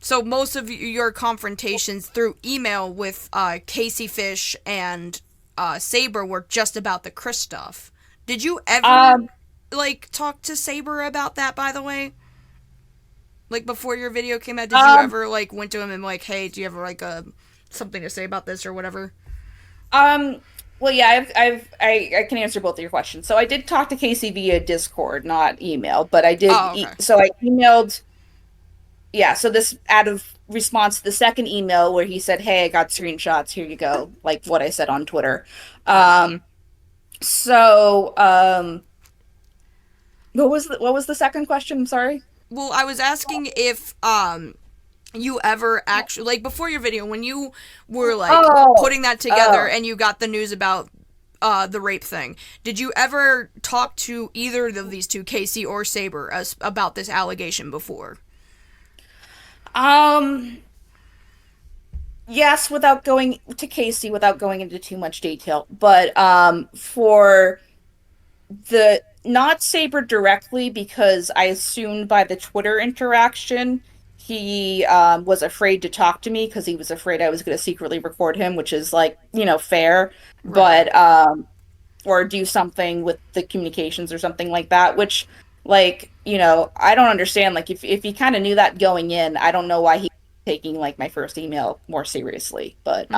So most of your confrontations through email with Casey Fish and Saber were just about the Chris stuff. Did you ever Um, like talk to Saber about that? By the way, like before your video came out, did you um, ever like went to him and like, hey, do you ever like something to say about this or whatever? um, well, yeah, I can answer both of your questions. So I did talk to Casey via Discord, not email, but Oh, okay. so I emailed. Yeah, so this out of response to the second email where he said, "Hey, I got screenshots. Here you go," like what I said on Twitter. Right. Um, so what was the second question? I'm sorry. Well, I was asking if you ever actually like before your video when you were like Oh, putting that together oh, and you got the news about the rape thing. Did you ever talk to either of these two, Casey or Saber, about this allegation before? Um, yes, without going to Casey, without going into too much detail, but for the not Saber directly, because I assumed by the Twitter interaction he was afraid to talk to me because he was afraid I was going to secretly record him, which is like, fair, Right. but or do something with the communications or something like that, which, like, I don't understand. Like, if he kind of knew that going in, I don't know why he taking like my first email more seriously, but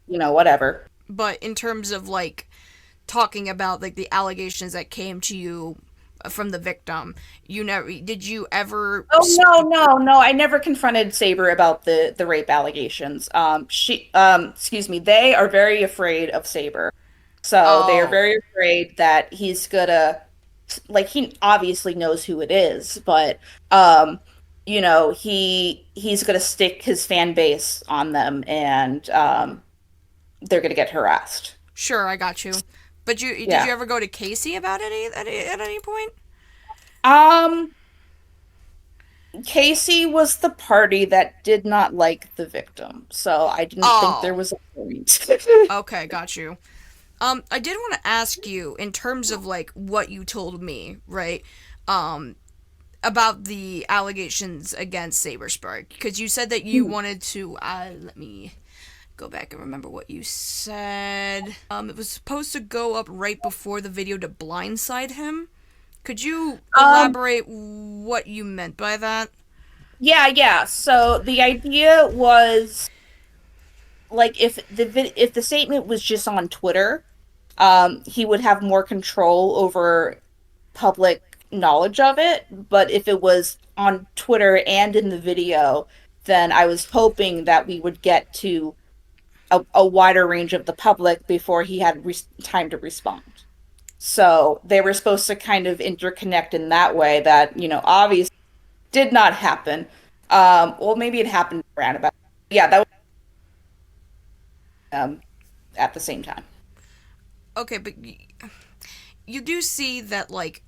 whatever. But in terms of like talking about like the allegations that came to you from the victim, you never did you ever Oh no, no, no. I never confronted Saber about the rape allegations. Excuse me, they are very afraid of Saber. So they are Oh, very afraid that he's gonna, like, he obviously knows who it is, but he's gonna stick his fan base on them, and they're gonna get harassed. sure, I got you. But did you Yeah. ever go to Casey about it at any point? Um, Casey was the party that did not like the victim, so I didn't think there Oh, was a point. okay, got you. I did want to ask you in terms of like what you told me, right? Um, about the allegations against Saber Spark, because you said that you wanted to. Let me go back and remember what you said. It was supposed to go up right before the video to blindside him. Could you Um, elaborate what you meant by that? yeah, yeah. So the idea was, like, if the statement was just on Twitter, he would have more control over public knowledge of it. But if it was on Twitter and in the video, then I was hoping that we would get to a wider range of the public before he had time to respond. So they were supposed to kind of interconnect in that way that, obviously did not happen. Well, maybe it happened around about. Yeah, that was at the same time. Okay, but you do see that like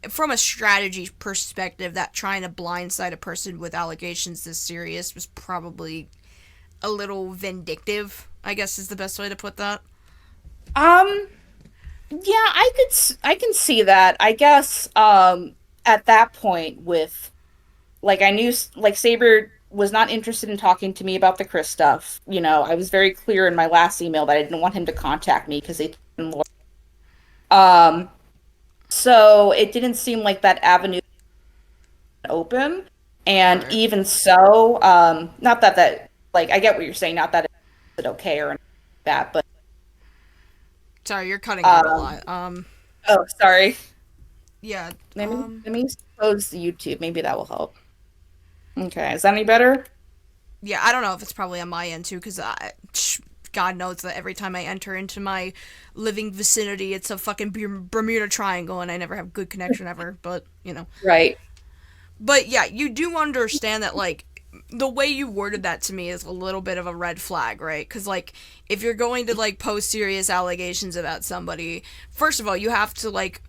from a strategy perspective that trying to blindside a person with allegations this serious was probably a little vindictive, I guess is the best way to put that. Um, yeah, I can see that. I guess at that point with, like, I knew, like, Saber was not interested in talking to me about the Chris stuff. I was very clear in my last email that I didn't want him to contact me because they didn't. Um, so it didn't seem like that avenue was open. And Right. even so, not that like, I get what you're saying, not that it's okay or anything like that, but Sorry, you're cutting out a um, lot. oh, sorry. Yeah. Let me close the YouTube. Maybe that will help. Okay, is that any better? Yeah, I don't know if it's probably on my end too, because God knows that every time I enter into my living vicinity, it's a fucking Bermuda Triangle, and I never have good connection ever. But Right. but yeah, you do understand that like the way you worded that to me is a little bit of a red flag, right? Because like if you're going to like post serious allegations about somebody, first of all, you have to like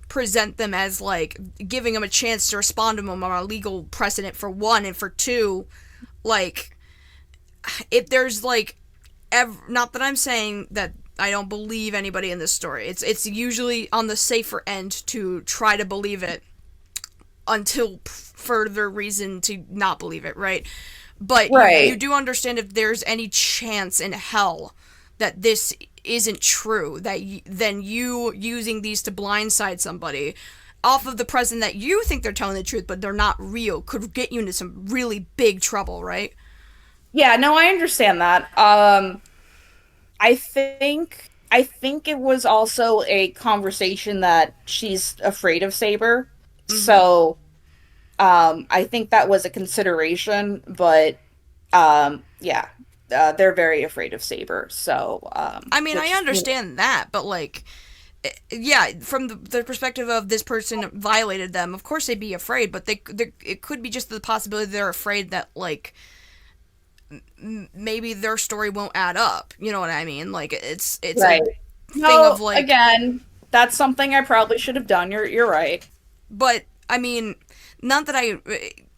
present them as like giving them a chance to respond to them on a legal precedent for one, and for two, like if there's like not that I'm saying that I don't believe anybody in this story. It's usually on the safer end to try to believe it until further reason to not believe it, right? But you Right. do understand if there's any chance in hell that this isn't true, that then you using these to blindside somebody off of the present that you think they're telling the truth but they're not real could get you into some really big trouble, right? Yeah, no, I understand that. I think it was also a conversation that she's afraid of Saber. Mm-hmm. So, I think that was a consideration, but yeah, they're very afraid of Saber. So, I mean, I which, understand that, but like, yeah, from the perspective of this person violated them, of course they'd be afraid, but they it could be just the possibility they're afraid that like maybe their story won't add up. You know what I mean? Like it's a right. thing of No, like, again, that's something I probably should have done. You're right. but I mean, not that I,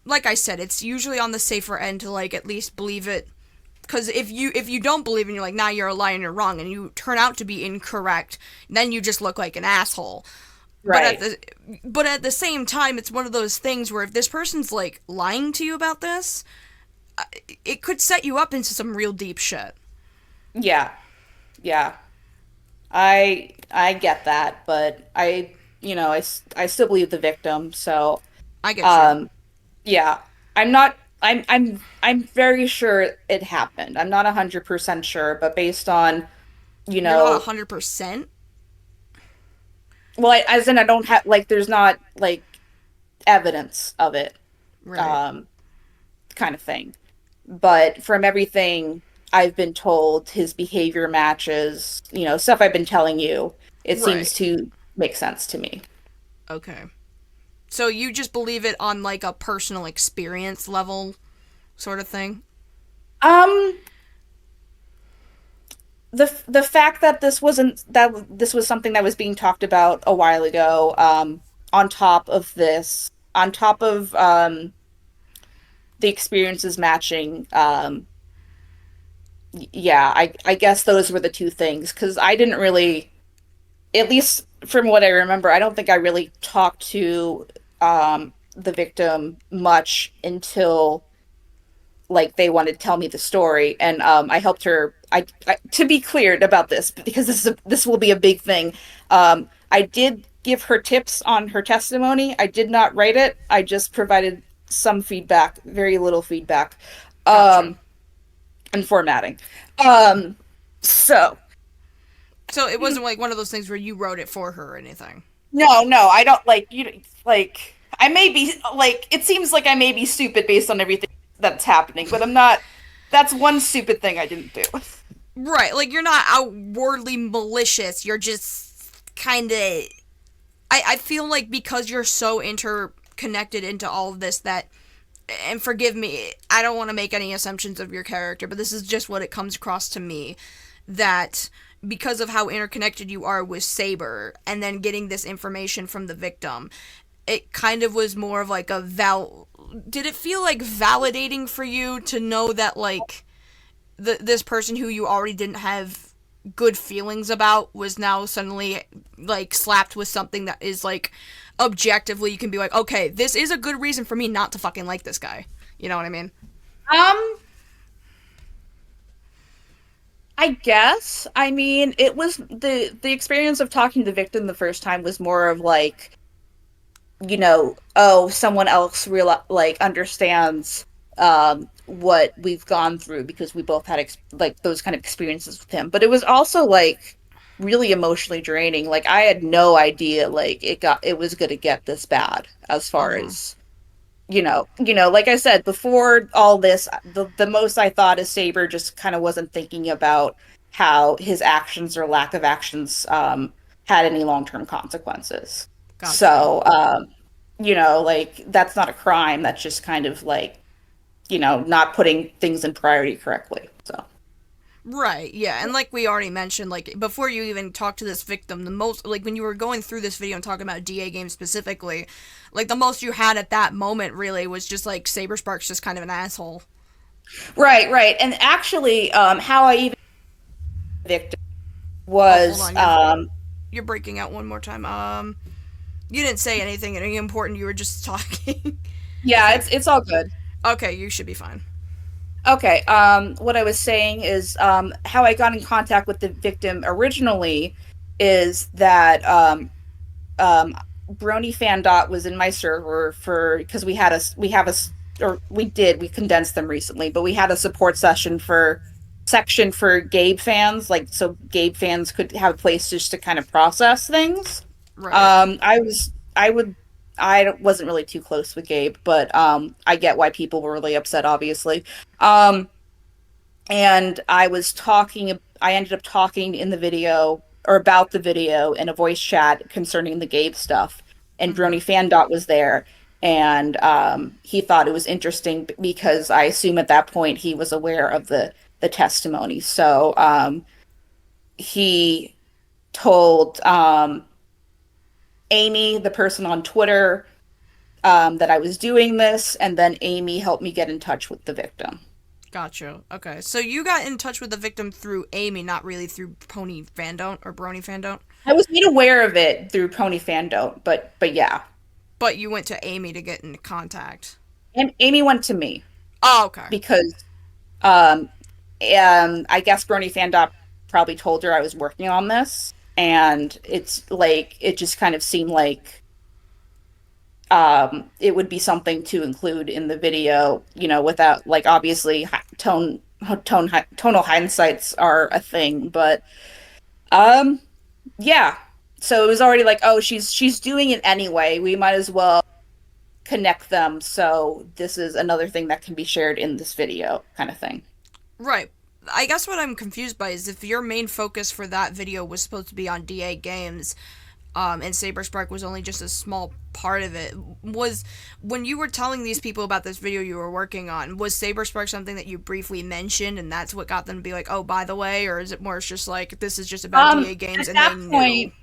like I said, it's usually on the safer end to like at least believe it. Because if you don't believe and you're like, nah, you're a liar and you're wrong, and you turn out to be incorrect, then you just look like an asshole. But at Right. the but at the same time, it's one of those things where if this person's like lying to you about this, it could set you up into some real deep shit. Yeah. Yeah. I get that, but I still believe the victim, so I get you. um yeah. I'm very sure it happened. I'm not 100% sure, but based on, you You're not know, 100%. well, as in I don't have like there's not like evidence of it, Right. um kind of thing. But from everything I've been told, his behavior matches, stuff I've been telling you, it seems Right. to make sense to me. Okay. So you just believe it on like a personal experience level sort of thing? Um, the fact that this was something that was being talked about a while ago, on top of the experiences matching, yeah, I guess those were the two things because I didn't really, at least from what I remember, I don't think I really talked to the victim much until like they wanted to tell me the story, and I helped her. To be clear about this because this will be a big thing. I did give her tips on her testimony. I did not write it. I just provided some feedback, very little feedback, Gotcha. um, and formatting. Um, so So it wasn't like one of those things where you wrote it for her or anything. no, I don't like you. Like I may be like it seems like I may be stupid based on everything that's happening, but I'm not. That's one stupid thing I didn't do. Right, like you're not outwardly malicious. You're just kind of. I feel like because you're so interconnected into all of this that. And forgive me, I don't want to make any assumptions of your character, but this is just what it comes across to me. That because of how interconnected you are with Saber, and then getting this information from the victim, it kind of was more of like a Did it feel like validating for you to know that like this person who you already didn't have good feelings about was now suddenly like slapped with something that is like objectively you can be like, okay, this is a good reason for me not to fucking like this guy. You know what I mean? Um, I guess. I mean, it was the experience of talking to the victim the first time was more of like, oh, someone else real like understands what we've gone through because we both had like those kind of experiences with him. But it was also like really emotionally draining. Like I had no idea like it was going to get this bad as far Mm-hmm. as like I said before all this, the most I thought is Saber just kind of wasn't thinking about how his actions or lack of actions had any long-term consequences. Gotcha. So, like that's not a crime. That's just kind of like, not putting things in priority correctly. So, Right, yeah, and like we already mentioned, like before you even talk to this victim, the most like when you were going through this video and talking about DA games specifically, like the most you had at that moment really was just like Saber Spark's just kind of an asshole. right, right. And actually, how I even victim Oh, hold was, on, you're breaking out one more time. You didn't say anything important. You were just talking. I yeah, think. it's all good. Okay, you should be fine. Okay, what I was saying is how I got in contact with the victim originally is that um, Brony Fandot was in my server for because we condensed them recently, but we had a support section for Gabe fans, like so Gabe fans could have a place just to kind of process things. Right. I would I wasn't really too close with Gabe, but I get why people were really upset, obviously. Um, and I ended up talking in the video or about the video in a voice chat concerning the Gabe stuff. And Mm-hmm. Brony Fandot was there. And he thought it was interesting because I assume at that point he was aware of the testimony. So he told Amy, the person on Twitter, that I was doing this, and then Amy helped me get in touch with the victim. Gotcha. Okay. So you got in touch with the victim through Amy, not really through Pony Fandom or Brony Fandom, I was made aware of it through Pony Fandom, but yeah. but you went to Amy to get into contact. And Amy went to me Oh, okay. because I guess Bernie Fandom probably told her I was working on this, and it's like it just kind of seemed like it would be something to include in the video, without like obviously tonal hindsights are a thing, but um yeah. So it was already like, oh, she's doing it anyway. We might as well connect them. So this is another thing that can be shared in this video, kind of thing. Right. I guess what I'm confused by is if your main focus for that video was supposed to be on DA games, and Saber Spark was only just a small part of it. Was when you were telling these people about this video you were working on, was Saber Spark something that you briefly mentioned, and that's what got them to be like, "Oh, by the way," or is it more just like this is just about DA games At and they that knew? point,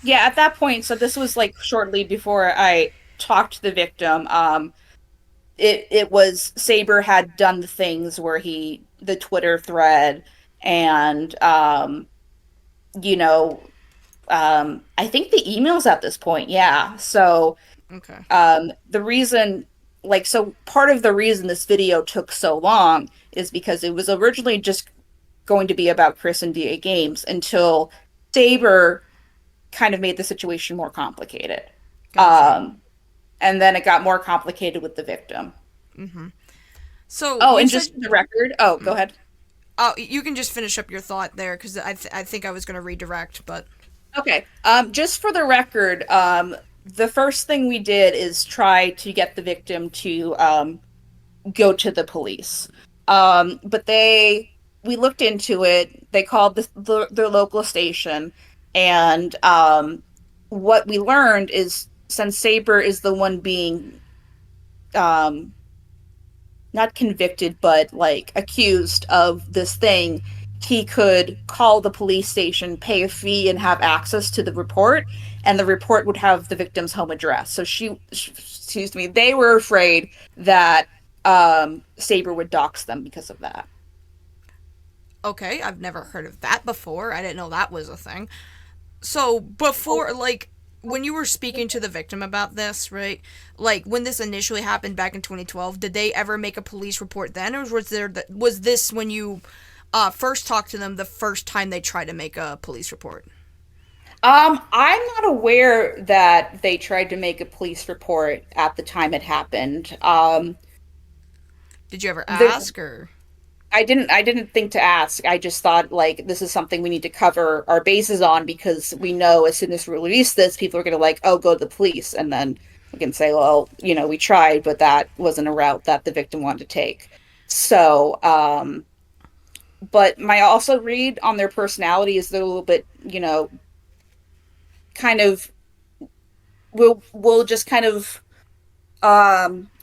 yeah, at that point, so this was like shortly before I talked to the victim. It was Saber had done the things where the Twitter thread and you know, I think the emails at this point, yeah. So Okay, the reason, like, so part of the reason this video took so long is because it was originally just going to be about Chris and DA Games until Saber kind of made the situation more complicated. gotcha. Um, and then it got more complicated with the victim. So Oh, you and said, just for the record, oh, go ahead. oh, you can just finish up your thought there because I think I was gonna redirect, but Okay. Just for the record, the first thing we did is try to get the victim to go to the police. But we looked into it. They called their local station, and what we learned is since Saber is the one being um, not convicted, but like accused of this thing, he could call the police station, pay a fee, and have access to the report, and the report would have the victim's home address. So excuse me, they were afraid that Saber would dox them because of that. okay, I've never heard of that before. I didn't know that was a thing. So Oh, before, like, when you were speaking to the victim about this, right? Like when this initially happened back in 2012, did they ever make a police report then, or was this when you first talked to them the first time they tried to make a police report? I'm not aware that they tried to make a police report at the time it happened. Did you ever The ask or? I didn't think to ask. I just thought like this is something we need to cover our bases on because we know as soon as we release this, people are gonna like, oh, go to the police, and then we can say, well, we tried, but that wasn't a route that the victim wanted to take. So, but my also read on their personality is they're a little bit, kind of will just kind of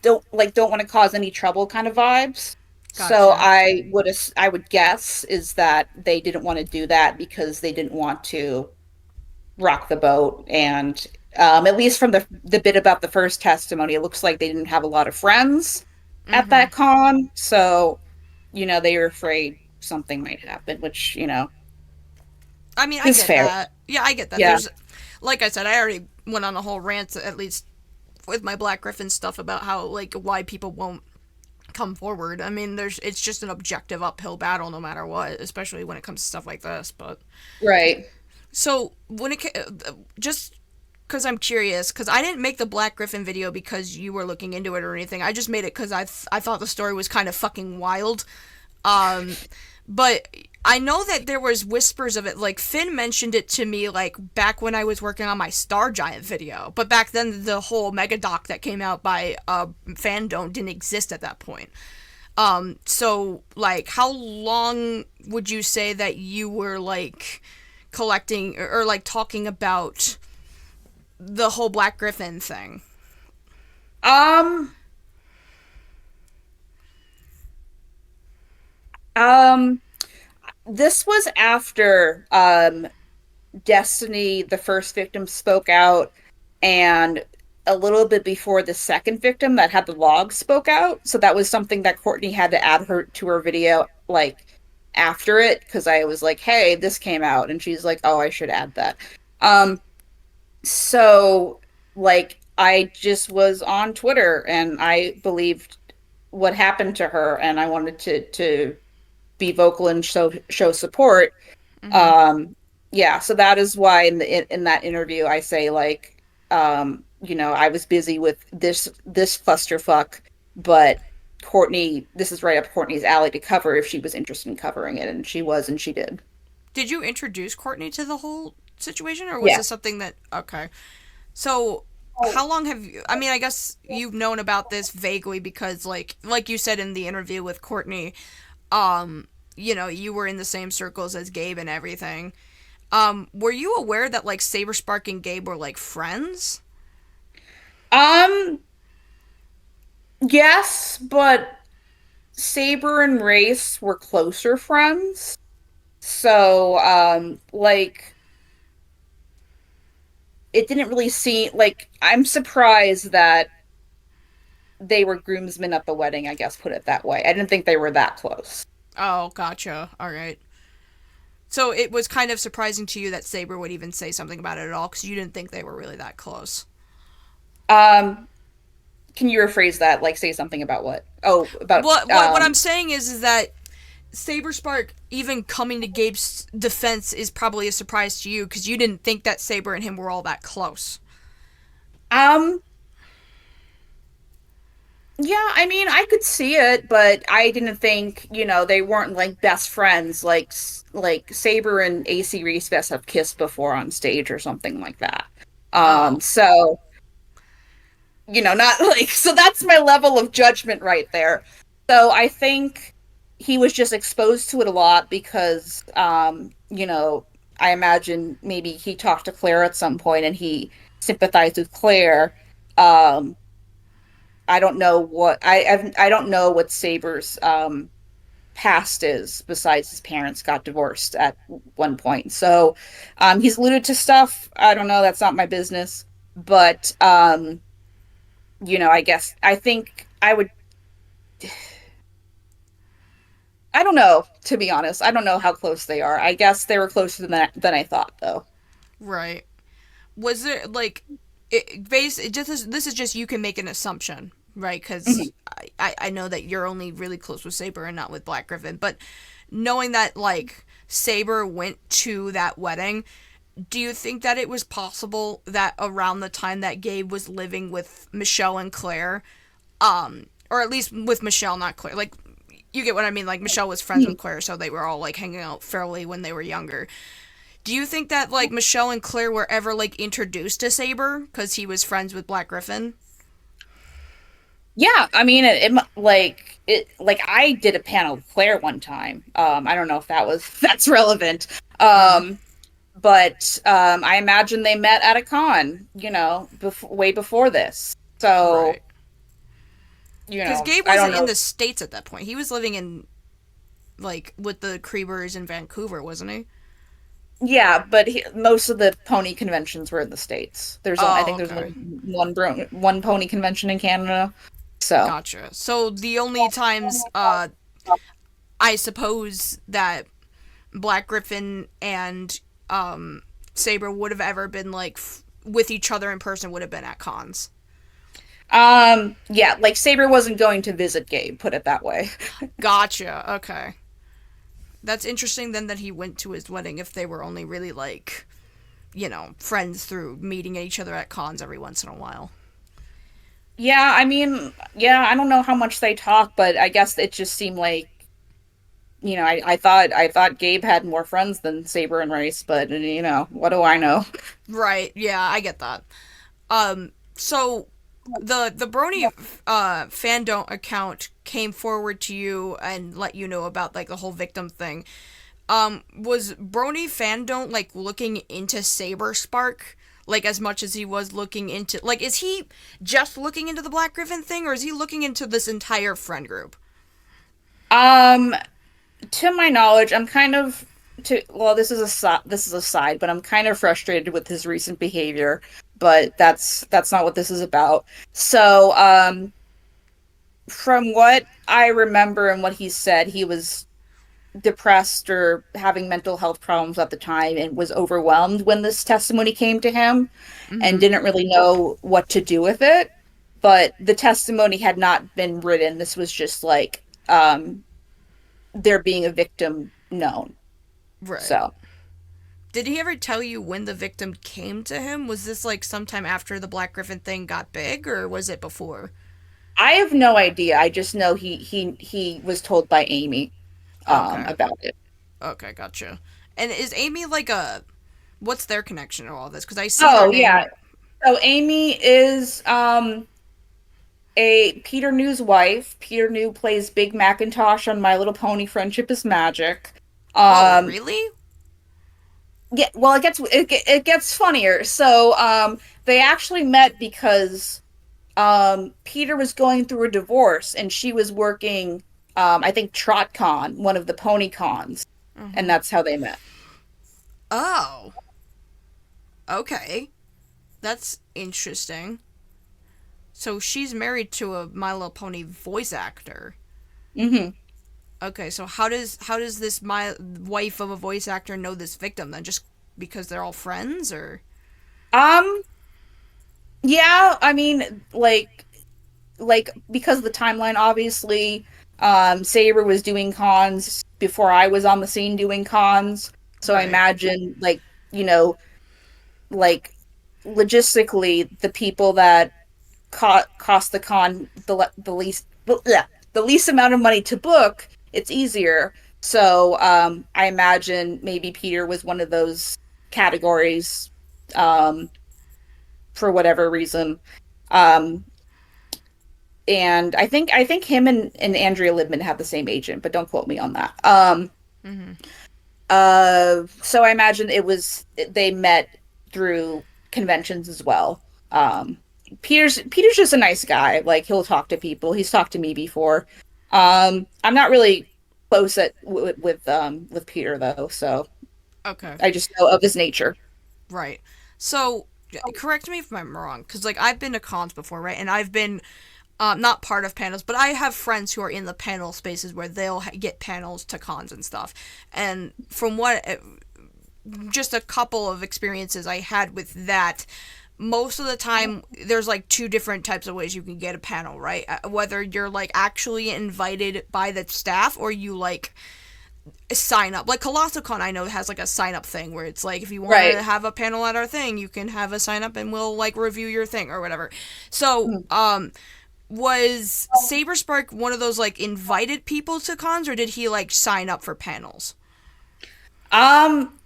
don't want to cause any trouble kind of vibes. So Gotcha. I would guess is that they didn't want to do that because they didn't want to rock the boat, and at least from the bit about the first testimony, it looks like they didn't have a lot of friends at Mm-hmm. that con. So they were afraid something might happen, which I mean, I is get fair. that. Yeah, I get that. Yeah. There's, like I said, I already went on a whole rant, at least with my Black Griffin stuff, about how like why people won't come forward. I mean, it's just an objective uphill battle no matter what, especially when it comes to stuff like this. But Right. so when it just because I'm curious, because I didn't make the Black Griffin video because you were looking into it or anything. I just made it because I thought the story was kind of fucking wild. Um, but I know that there was whispers of it. Like Finn mentioned it to me, like back when I was working on my Star Giant video. But back then, the whole mega doc that came out by Fandom didn't exist at that point. So like, how long would you say that you were like collecting or like talking about the whole Black Griffin thing? Um, um, this was after Destiny, the first victim, spoke out, and a little bit before the second victim that had the log spoke out. So that was something that Courtney had to add her to her video like after it because I was like, "Hey, this came out," and she's like, "Oh, I should add that." Um, so like I just was on Twitter and I believed what happened to her, and I wanted to be vocal and show support. Mm-hmm. um yeah, so that is why in that interview I say like, I was busy with this clusterfuck, but Courtney, this is right up Courtney's alley to cover if she was interested in covering it, and she was, and she did. Did you introduce Courtney to the whole situation, or was Yeah. this something that okay? So how long have you? I mean, I guess you've known about this vaguely because, like you said in the interview with Courtney, you were in the same circles as Gabe and everything. Were you aware that like Saber Spark and Gabe were like friends? um yes, but Saber and Race were closer friends. So like it didn't really seem like, I'm surprised that they were groomsmen at the wedding, I guess, put it that way. I didn't think they were that close. Oh, gotcha. All right. So it was kind of surprising to you that Saber would even say something about it at all because you didn't think they were really that close. Um, can you rephrase that? Like say something about what? Oh, about What I'm saying is that Saber Spark even coming to Gabe's defense is probably a surprise to you because you didn't think that Saber and him were all that close. um yeah, I mean, I could see it, but I didn't think, they weren't like best friends like Saber and AC Reese best have kissed before on stage or something like that. Oh, So not like, so that's my level of judgment right there. So I think he was just exposed to it a lot because, I imagine maybe he talked to Claire at some point and he sympathized with Claire. Um, I don't know what I don't know what Saber's past is besides his parents got divorced at one point. So he's alluded to stuff. I don't know. That's not my business. But I guess I think I would. I don't know, to be honest. I don't know how close they are. I guess they were closer than I thought, though. right. Was there like it just this is just you can make an assumption, right? Because Mhm. I know that you're only really close with Saber and not with Black Griffin, but knowing that like Saber went to that wedding, do you think that it was possible that around the time that Gabe was living with Michelle and Claire, or at least with Michelle, not Claire, like you get what I mean? Like Michelle was friends with Claire, so they were all like hanging out fairly when they were younger. Do you think that like Michelle and Claire were ever like introduced to Saber because he was friends with Black Griffin? Yeah, I mean, like I did a panel with Claire one time. I don't know if that's relevant. Mm, Um, but I imagine they met at a con, way before this. So, right. Because Gabe I don't wasn't in know. the States at that point. He was living in like with the Creebers in Vancouver, wasn't he? Yeah, but most of the pony conventions were in the States. I Oh, think there's only okay. one pony convention in Canada. So, Gotcha. So the only times I suppose that Black Griffin and Saber would have ever been like with each other in person would have been at cons. yeah, like Saber wasn't going to visit Gabe, put it that way. Gotcha. Okay. That's interesting then that he went to his wedding if they were only really like, friends through meeting each other at cons every once in a while. Yeah, I mean, yeah, I don't know how much they talk, but I guess it just seemed like, I thought Gabe had more friends than Saber and Race, but what do I know? Right. Yeah, I get that. So the Brony Fandom account came forward to you and let you know about like the whole victim thing. Was Brony Fandom like looking into Saber Spark like as much as he was looking into like is he just looking into the Black Griffin thing or is he looking into this entire friend group? Um, to my knowledge, I'm kind of well, this is a side, but I'm kind of frustrated with his recent behavior, but that's not what this is about. So, from what I remember and what he said, he was depressed or having mental health problems at the time and was overwhelmed when this testimony came to him and Mm-hmm. didn't really know what to do with it. But the testimony had not been written. This was just like there being a victim known. Right. So Did he ever tell you when the victim came to him? Was this like sometime after the Black Griffin thing got big, or was it before? I have no idea. I just know he was told by Amy Okay. about it. Okay, gotcha. And is Amy like a what's their connection to all this? Because I see their Oh yeah. name. So Amy is a Peter New's wife. Peter New plays Big Macintosh on My Little Pony Friendship is Magic. Oh, Um really? yeah, well it gets funnier. So they actually met because Peter was going through a divorce and she was working I think TrotCon, one of the pony cons, and Mm-hmm. that's how they met. Oh, okay. That's interesting. So she's married to a My Little Pony voice actor. Hmm. Okay, so how does this my wife of a voice actor know this victim then? Just because they're all friends, or Um, yeah, I mean, like because of the timeline, obviously, Saber was doing cons before I was on the scene doing cons. So I right? imagine you know, like logistically, the people that cost the con the least amount of money to book, it's easier. So I imagine maybe Peter was one of those categories um, for whatever reason. Um, and I think him and Andrea Libman have the same agent, but don't quote me on that. Mm-hmm. So I imagine they met through conventions as well. Peter's just a nice guy. Like he'll talk to people. He's talked to me before. I'm not really close with Peter though, so Okay, I just know of his nature. right. So correct me if I'm wrong, because like I've been to cons before, right? And I've been not part of panels, but I have friends who are in the panel spaces where they'll get panels to cons and stuff. And from what just a couple of experiences I had with that, most of the time there's like two different types of ways you can get a panel, right? Whether you're like actually invited by the staff or you like sign up. Like ColossalCon, I know has like a sign up thing where it's like if you want to Right. have a panel at our thing, you can have a sign up and we'll like review your thing or whatever. So, Hmm. was Saber Spark one of those like invited people to cons, or did he like sign up for panels? Um,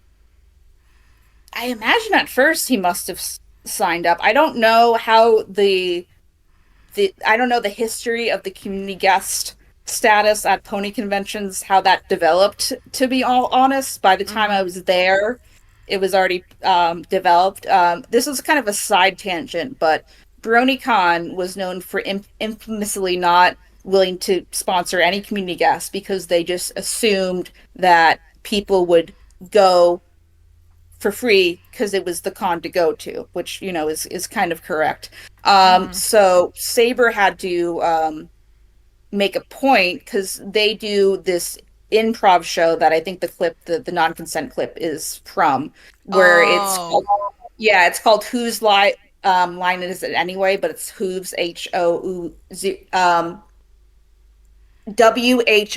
I imagine at first he must have signed up. I don't know how the I don't know the history of the community guest status at pony conventions, how that developed, to be all honest. By the time Mm-hmm. I was there, it was already developed. This was kind of a side tangent, but BronyCon was known for infamously not willing to sponsor any community guests because they just assumed that people would go for free because it was the con to go to, which is kind of correct. Mm-hmm. So Saber had to make a point because they do this improv show that I think the non-consent clip is from, where it's Oh, called, yeah, it's called Whose Line Is It Anyway, but it's Hooves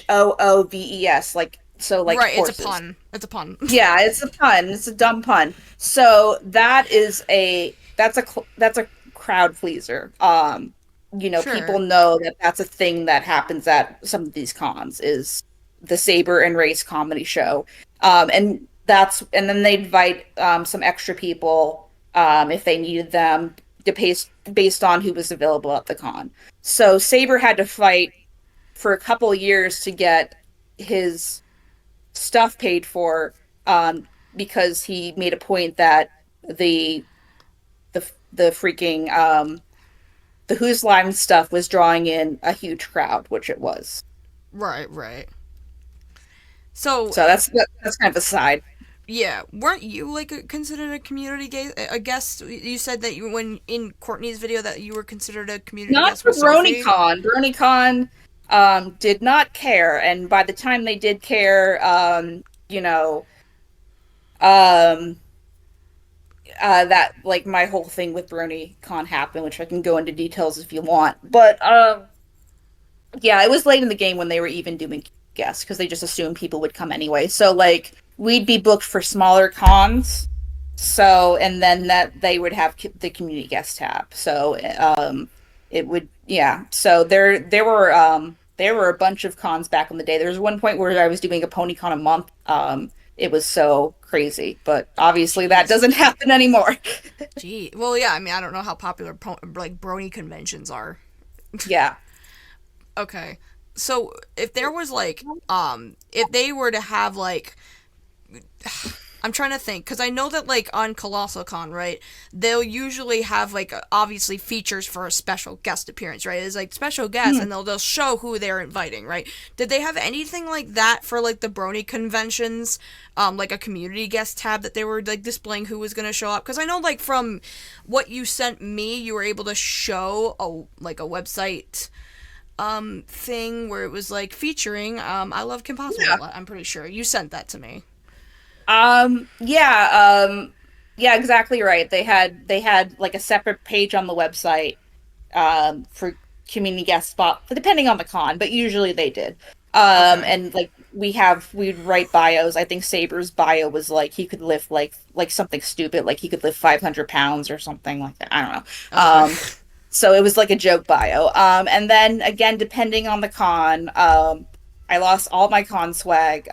WHOOVES, like so like right. It's a horses. pun. It's a pun. Yeah, it's a pun. It's a dumb pun. So that's a crowd pleaser. People Sure. know that that's a thing that happens at some of these cons is the Saber and Race comedy show. And then they invite some extra people if they needed them based on who was available at the con. So Saber had to fight for a couple of years to get his stuff paid for because he made a point that the the freaking the Who's Line stuff was drawing in a huge crowd, which it was. Right. Right. So, So that's kind of a side. yeah, weren't you like considered a a guest? You said that you when in Courtney's video that you were considered a community Not guest for with Sophie. BronyCon. BronyCon did not care, and by the time they did care, um, that like my whole thing with BronyCon happened, which I can go into details if you want. But yeah, it was late in the game when they were even doing guests because they just assumed people would come anyway. So like we'd be booked for smaller cons. So and then that they would have the community guest tab. So it would yeah. So there were a bunch of cons back in the day. There was one point where I was doing a PonyCon a month. It was so crazy, but obviously that Jeez. doesn't happen anymore. Gee. Well, yeah. I mean, I don't know how popular like brony conventions are. Yeah. Okay. So if there was like, if they were to have like, I'm trying to think because I know that like on Colossal Con, right? They'll usually have like obviously features for a special guest appearance, right? It's like special guests, Hmm. and they'll show who they're inviting, right? Did they have anything like that for like the Brony conventions, like a community guest tab that they were like displaying who was gonna show up? Because I know like from what you sent me, you were able to show a website thing where it was like featuring I Love Kim Possible a Yeah. lot. I'm pretty sure you sent that to me. Yeah, exactly right. They had like a separate page on the website for community guest spot, depending on the con, but usually they did. Okay. And like we'd write bios. I think Saber's bio was like he could lift like something stupid, like he could lift 500 pounds or something like that. I don't know. Okay. So it was like a joke bio. And then again, depending on the con, I lost all my con swag.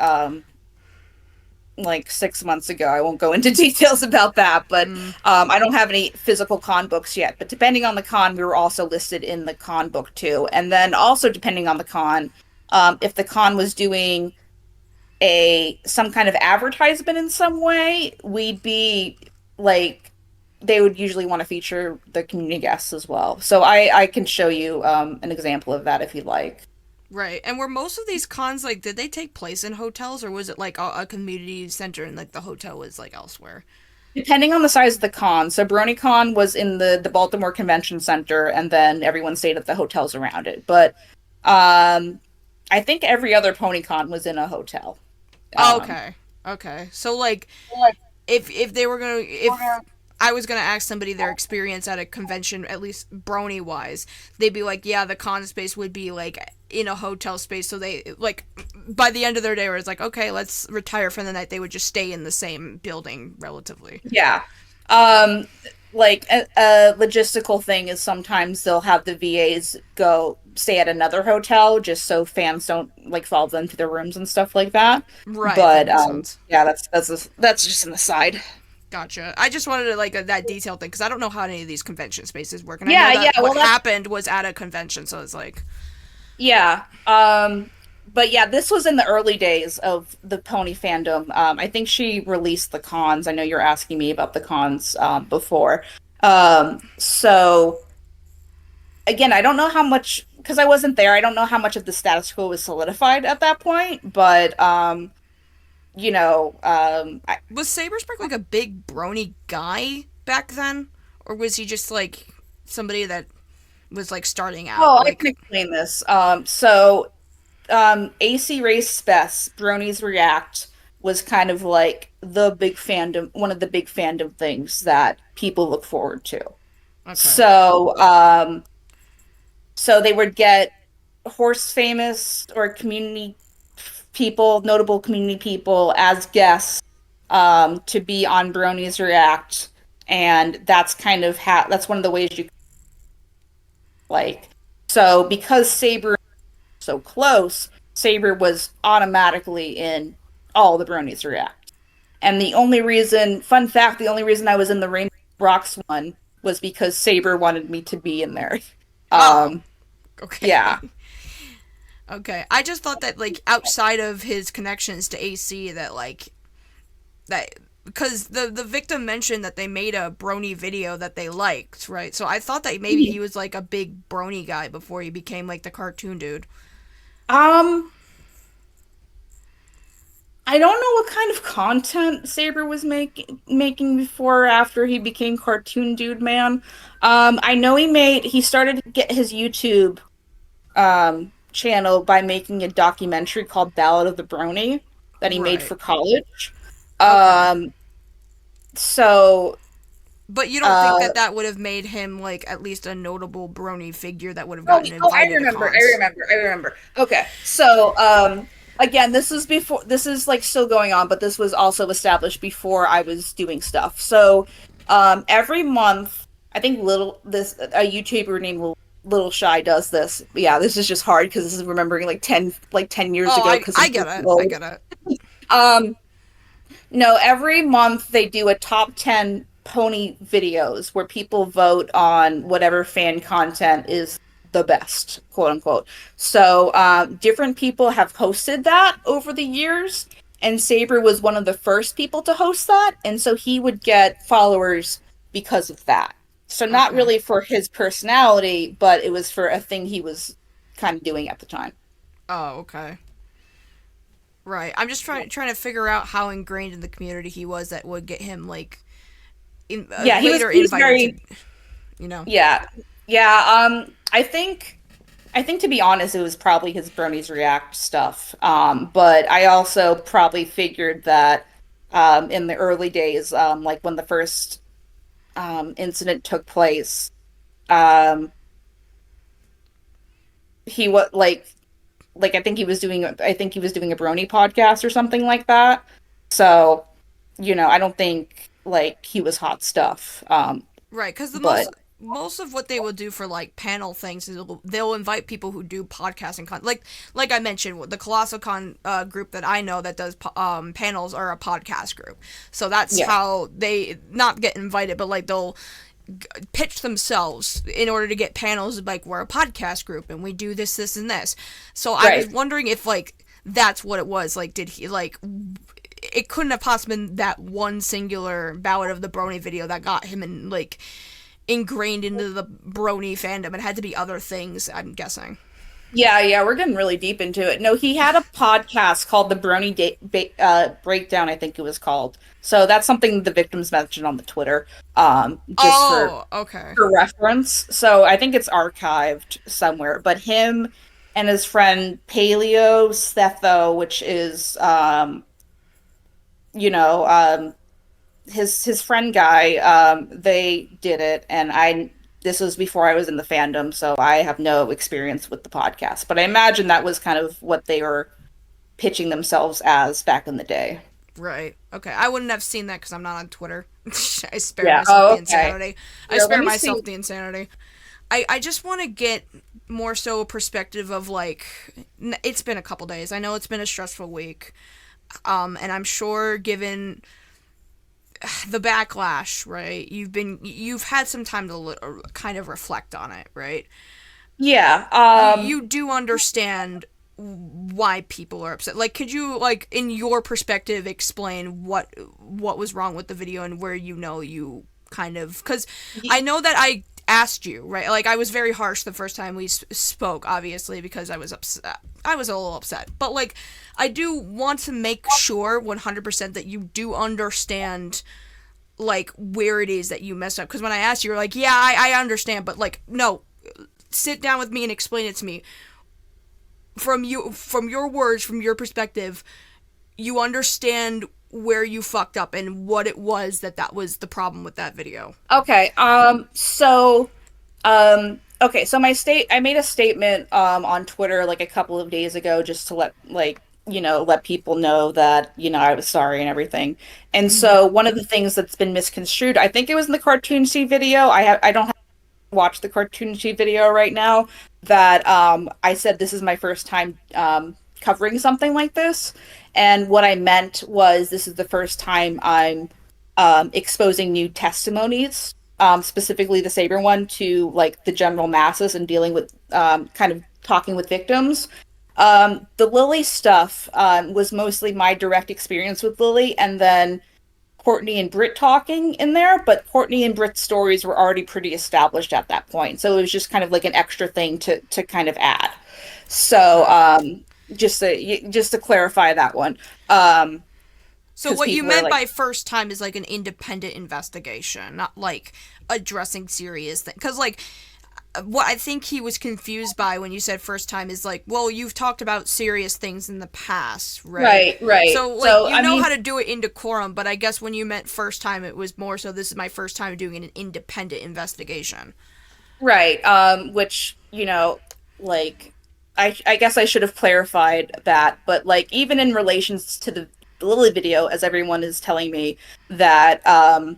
Like 6 months ago. I won't go into details about that, but Mm, I don't have any physical con books yet. But depending on the con, we were also listed in the con book too. And then also depending on the con, if the con was doing a some kind of advertisement in some way, we'd be like they would usually want to feature the community guests as well. So I can show you an example of that if you'd like. right. And were most of these cons like did they take place in hotels or was it like a community center and like the hotel was like elsewhere? Depending on the size of the con. So BronyCon was in the Baltimore Convention Center, and then everyone stayed at the hotels around it. But um, I think every other PonyCon was in a hotel. Um, Okay. Okay. So like Like, if they were gonna if I was gonna ask somebody their experience at a convention, at least brony wise, they'd be like, yeah, the con space would be like in a hotel space. So they like by the end of their day, where it's like, okay, let's retire for the night. They would just stay in the same building relatively. yeah. Okay. Um, like a logistical thing is sometimes they'll have the VAs go stay at another hotel just so fans don't like follow them to their rooms and stuff like that. Right. That But makes sense. yeah, that's just an aside. Gotcha. I just wanted to like that detailed thing because I don't know how any of these convention spaces work, and I know Yeah, that yeah. what Well, that's happened was at a convention, so it's like, Yeah. But yeah, this was in the early days of the pony fandom. I think she released the cons. I know you're asking me about the cons before. So again, I don't know how much because I wasn't there. I don't know how much of the status quo was solidified at that point, but I was Saber Spark like a big brony guy back then, or was he just like somebody that was like starting out? oh, I can Like, explain this. AC Race Spec, Bronies React was kind of like the big fandom, one of the big fandom things that people look forward to. okay, So, so they would get horse famous or community people, notable community people as guests to be on Bronies React, and that's kind of how that's one of the ways you like. So because Saber so close, Saber was automatically in all the Bronies React. And the only reason, fun fact, the only reason I was in the Rainbow Rocks one was because Saber wanted me to be in there. oh, Um, okay, yeah. okay. I just thought that like outside of his connections to AC, that like that because the victim mentioned that they made a brony video that they liked, right? So I thought that maybe he was like a big brony guy before he became like the cartoon dude. Um, I don't know what kind of content Saber was making before or after he became Cartoon Dude Man. I know he started to get his YouTube channel by making a documentary called Ballad of the Brony that he made Right. for college. Okay. Um, so But you don't think uh that that would have made him like at least a notable brony figure that would have Oh, gotten oh, I invited to remember. I cons? remember. I remember. Okay. So, again, this is like still going on, but this was also established before I was doing stuff. So, every month, I think a YouTuber named Little Shy does this. Yeah, this is just hard because this is remembering like 10 years Oh, ago because I I'm get too it. I old. get it. Um, no, every month they do a top 10 pony videos where people vote on whatever fan content is the best, quote unquote. So, different people have hosted that over the years, and Saber was one of the first people to host that, and so he would get followers because of that. So, not Okay. really for his personality, but it was for a thing he was kind of doing at the time. Oh, okay. Right. I'm just trying to figure out how ingrained in the community he was that would get him like Yeah, later he was invited to, very, you know. yeah. Yeah, I think to be honest, it was probably his Bernie's React stuff. But I also probably figured that in the early days, like when the first incident took place, um, he was like I think he was doing a Brony podcast or something like that. So, I don't think like he was hot stuff. Right, because the But most of what they will do for like panel things is they'll invite people who do podcasting like I mentioned the Colossal Con group that I know that does panels are a podcast group, so that's yeah, how they not get invited, but like they'll pitch themselves in order to get panels like we're a podcast group and we do this and this. So I was right. wondering if like that's what it was. Like did he like it couldn't have possibly been that one singular Ballad of the Brony video that got him in like ingrained into the Brony fandom. It had to be other things, I'm guessing. Yeah, yeah, we're getting really deep into it. No, he had a podcast called the Breakdown, I think it was called. So that's something the victims mentioned on the Twitter, just Oh, okay. for reference. So I think it's archived somewhere. But him and his friend Paleo Sthetho, which is you know, his friend guy, they did it, and I this was before I was in the fandom, so I have no experience with the podcast. But I imagine that was kind of what they were pitching themselves as back in the day. Right. Okay. I wouldn't have seen that because I'm not on Twitter. I spare Yeah. myself Oh, the okay. insanity. I Here, let spare me see. myself the insanity. I just want to get more so a perspective of like it's been a couple days. I know it's been a stressful week. And I'm sure given the backlash, right? You've had some time to kind of reflect on it, right? Yeah. You do understand why people are upset. Like, could you, like, in your perspective, explain what was wrong with the video and where you kind of because y- I know that I asked you, right? Like, I was very harsh the first time we spoke, obviously, because I was upset. I was a little upset, but like, I do want to make sure 100% that you do understand like where it is that you messed up. Because when I asked you, you're like, yeah, I understand, but like, no, sit down with me and explain it to me from your words, from your perspective. You understand where you fucked up and what it was that was the problem with that video. okay. Okay. So I made a statement on Twitter like a couple of days ago just to let people know that I was sorry and everything. And Mm-hmm. so one of the things that's been misconstrued, I think it was in the Cartoon Sea video. I don't watch the Cartoon Sheet video right now that I said this is my first time covering something like this. And what I meant was this is the first time I'm exposing new testimonies, specifically the Saber one, to like the general masses and dealing with kind of talking with victims. The Lily stuff was mostly my direct experience with Lily, and then Courtney and Britt talking in there, but Courtney and Britt's stories were already pretty established at that point. So it was just kind of like an extra thing to kind of add. So Okay. just to clarify that one. Um, So because what you people are meant like, by first time is like an independent investigation, not like addressing serious things. Because like what I think he was confused by when you said first time is like, well, you've talked about serious things in the past, right? right, right. So like So you I know mean, how to do it in decorum, but I guess when you meant first time, it was more so this is my first time doing an independent investigation. right. Which, like I guess I should have clarified that, but like even in relations to the Lily video, as everyone is telling me that I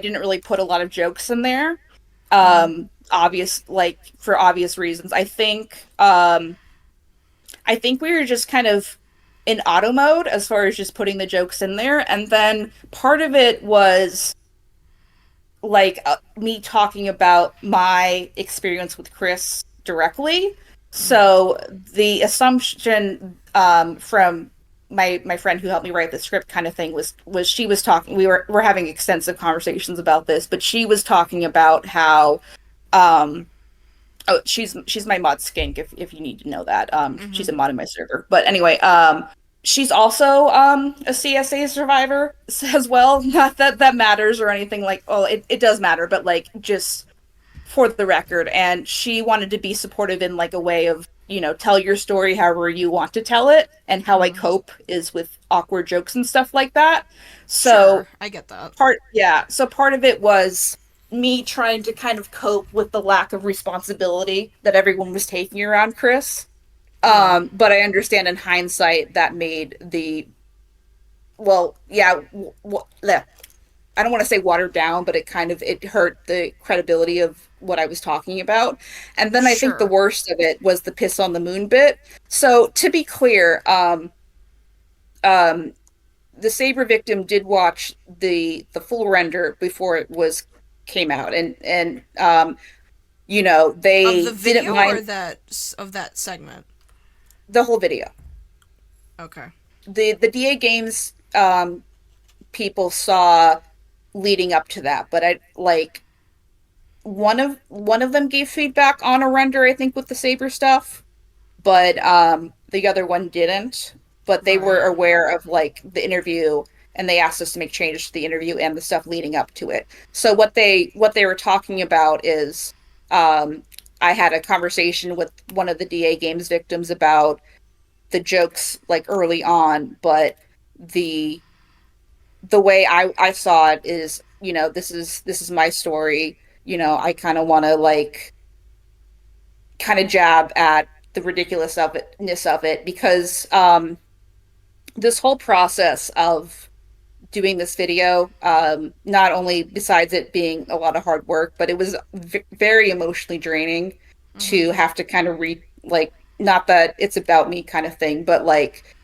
didn't really put a lot of jokes in there. Mm-hmm. Obvious like for obvious reasons. I think we were just kind of in auto mode as far as just putting the jokes in there. And then part of it was like me talking about my experience with Chris directly. Mm-hmm. So the assumption from my friend who helped me write the script kind of thing was she was talking we're having extensive conversations about this, but she was talking about how um oh, she's my mod skink if you need to know that. Mm-hmm. She's a mod in my server. But anyway, she's also a CSA survivor as well. Not that that matters or anything like, oh, it does matter, but like just for the record. And she wanted to be supportive in like a way of, tell your story however you want to tell it. And how I Mm-hmm. cope is with awkward jokes and stuff like that. Sure, So I get that. so part of it was me trying to kind of cope with the lack of responsibility that everyone was taking around Chris. Yeah, But I understand in hindsight that made the well, yeah, I don't want to say watered down, but it hurt the credibility of what I was talking about. And then I think the sure. worst of it was the piss on the moon bit. So to be clear, um, the Saber victim did watch the full render before it was came out, and Of the they didn't video or mind that of that segment? the whole video. Okay. The DA games people saw leading up to that, but I like one of them gave feedback on a render, I think, with the Saber stuff, but the other one didn't. But they were Right. aware of like the interview, and they asked us to make changes to the interview and the stuff leading up to it. So what they were talking about is um I had a conversation with one of the DA games victims about the jokes like early on, but the the way I saw it is, this is my story. I kind of want to like kind of jab at the ridiculousness of it because this whole process of doing this video, not only besides it being a lot of hard work, but it was very emotionally draining Mm-hmm. to have to kind of like, not that it's about me kind of thing, but like,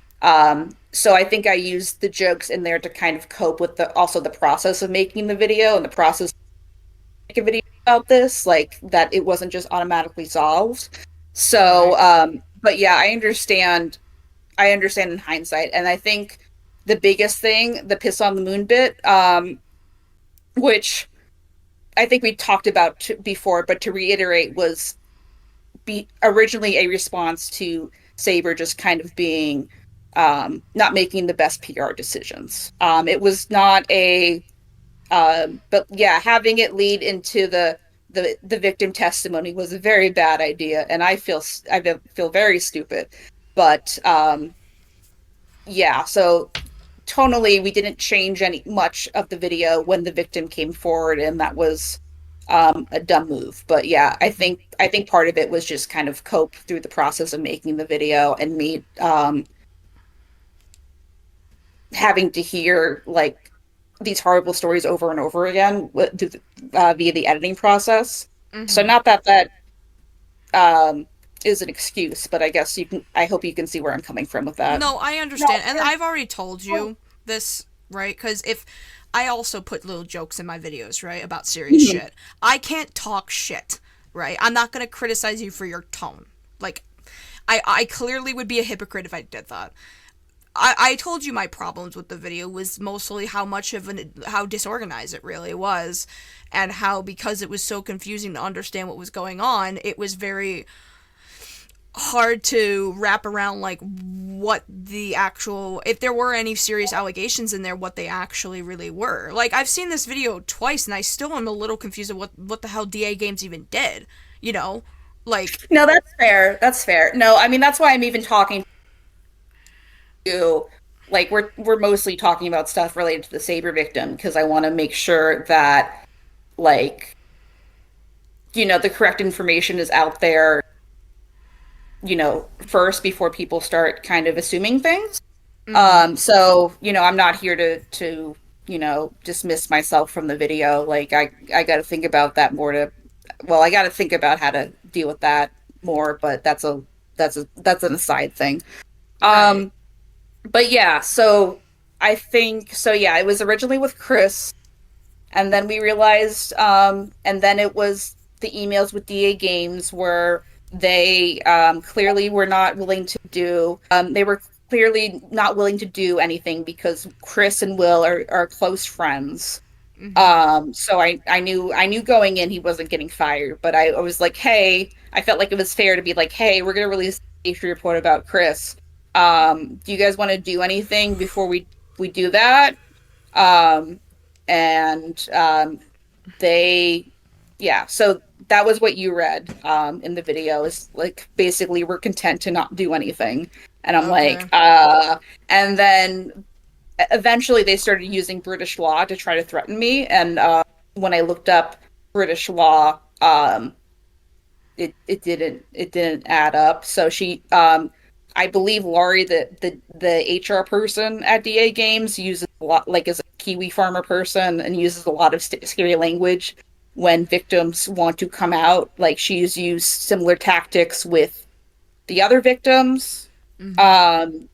so I think I used the jokes in there to kind of cope with the process of making the video and the process of making a video about this, like that it wasn't just automatically solved. So, Right. but yeah, I understand in hindsight. And I think the biggest thing, the piss on the moon bit, which I think we talked about before, but to reiterate, was originally a response to Saber just kind of being not making the best PR decisions. It was not but yeah, having it lead into the victim testimony was a very bad idea, and I feel very stupid. But yeah, so tonally we didn't change any much of the video when the victim came forward, and that was a dumb move. But yeah, I think part of it was just kind of cope through the process of making the video and me having to hear like these horrible stories over and over again via the editing process. So Mm-hmm. not that that is an excuse, but I guess you can. I hope you can see where I'm coming from with that. No, I No, understand, and sure. I've already told Oh. you this, right? Because if I also put little jokes in my videos, right, about serious Mhm. shit, I can't talk shit, right? I'm not gonna criticize you for your tone. Like, I clearly would be a hypocrite if I did that. I told you my problems with the video was mostly how disorganized it really was, and how because it was so confusing to understand what was going on, it was very hard to wrap around like what the actual, if there were any serious allegations in there, what they actually really were. Like I've seen this video twice and I still am a little confused of what the hell DA Games even did, you know? Like No, that's fair. That's fair. No, I mean that's why I'm even talking to like we're mostly talking about stuff related to the Saber victim because I want to make sure that like the correct information is out there, first before people start kind of assuming things. mhm. So, I'm not here to, dismiss myself from the video. Like I got to think about that more I got to think about how to deal with that more, but that's an aside thing. Right. Um, but yeah, so I think so yeah, it was originally with Chris, and then we realized and then it was the emails with DA Games where they clearly were not willing to do they were clearly not willing to do anything because Chris and Will are close friends. Mhm. So I knew going in he wasn't getting fired, but I was like, hey, I felt like it was fair to be like, hey, we're gonna release a safety report about Chris. Do you guys want to do anything before we do that? Um, and they, yeah, so that was what you read in the video is like basically we're content to not do anything. And I'm like, Okay. and then eventually they started using British law to try to threaten me. And when I looked up British law, it didn't add up. So I believe Laurie, the HR person at DA Games, uses a lot, like is a Kiwi farmer person, and uses a lot of scary language when victims want to come out. Like she's used similar tactics with the other victims Mhm. um,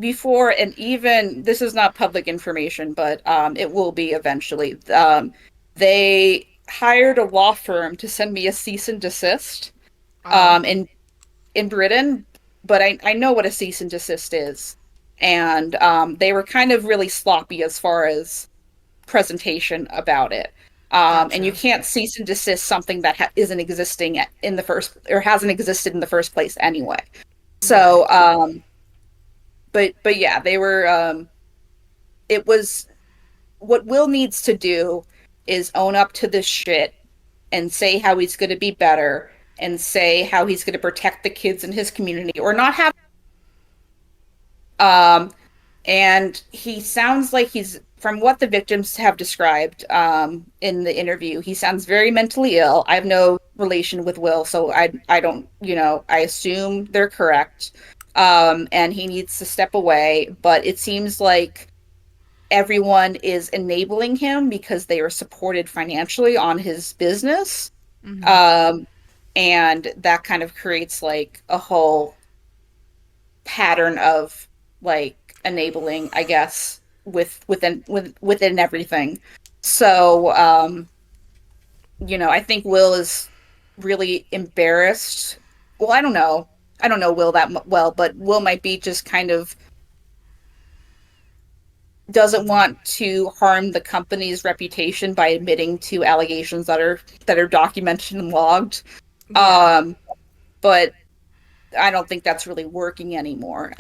before, and even this is not public information, but it will be eventually. They hired a law firm to send me a cease and desist Oh. in Britain, but I know what a cease and desist is. And they were kind of really sloppy as far as presentation about it. And you Gotcha. can't cease and desist something that isn't existing in the first or hasn't existed in the first place anyway. Right. So, but yeah, they were. It was what Will needs to do is own up to this shit and say how he's going to be better and say how he's going to protect the kids in his community or not have um and he sounds like he's from what the victims have described in the interview he sounds very mentally ill. I have no relation with Will, so I don't, I assume they're correct. And he needs to step away, but it seems like everyone is enabling him because they are supported financially on his business. Mhm. Um, and that kind of creates like a whole pattern of like enabling, I guess, within everything. So, I think Will is really embarrassed. Well, I don't know. I don't know Will that well, but Will might be just kind of doesn't want to harm the company's reputation by admitting to allegations that are documented and logged. Yeah. Um, but I don't think that's really working anymore.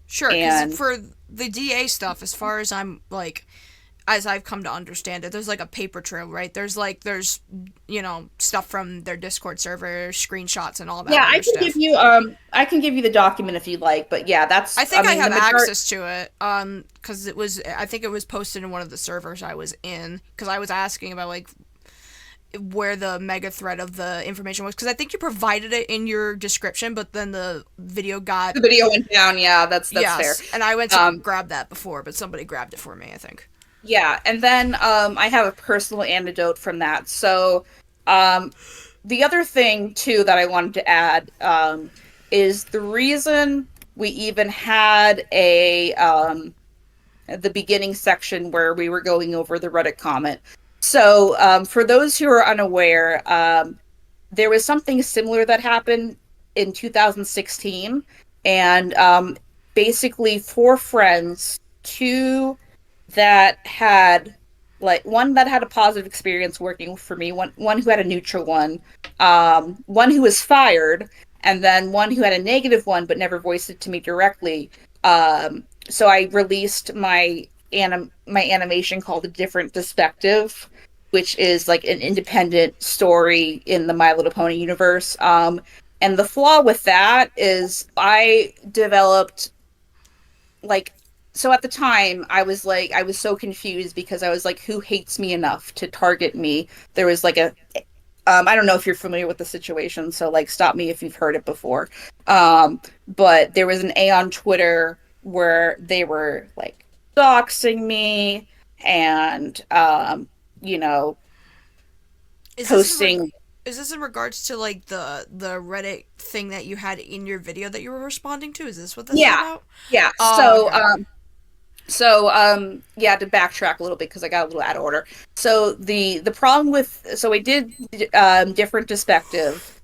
Sure, because And for the DA stuff, as far as I'm like, as I've come to understand it, there's like a paper trail, right? There's stuff from their Discord server, screenshots, and all that yeah, other stuff. I can give you the document if you'd like, but yeah, that's I I think I mean the have majority. access to it, because I think it was posted in one of the servers I was in, because I was asking about like where the mega thread of the information was, because I think you provided it in your description, but then the video got The video went down. Yeah, that's fair. yes, and I went to Um, grab that before, but somebody grabbed it for me, I think. yeah, and then I have a personal anecdote from that. So um, the other thing too that I wanted to add is the reason we even had a the beginning section where we were going over the Reddit comment. So for those who are unaware, there was something similar that happened in 2016, and basically four friends, two that had like one that had a positive experience working for me, one who had a neutral one who was fired, and then one who had a negative one but never voiced it to me directly. So I released my animation called A Different Perspective, which is like an independent story in the My Little Pony universe. And the flaw with that is I developed like so at the time I was so confused because I was like, who hates me enough to target me? There was like a I don't know if you're familiar with the situation, so like stop me if you've heard it before. But there was an A on Twitter where they were like doxing me and you know, Is this in posting. is this in regards to like the Reddit thing that you had in your video that you were responding to? Is this what this is Yeah. about? Yeah. Oh, okay. Yeah, to backtrack a little bit because I got a little out of order. So the problem with so we did different perspective,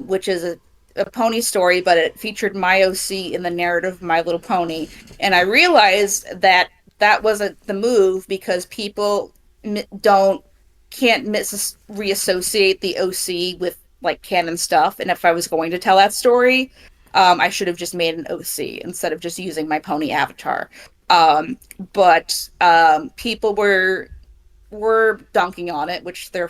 which is a pony story, but it featured my OC in the narrative of My Little Pony, and I realized that that wasn't the move because people don't can't reassociate the OC with like canon stuff, and if I was going to tell that story, I should have just made an OC instead of just using my pony avatar. Um, but people were dunking on it, which they're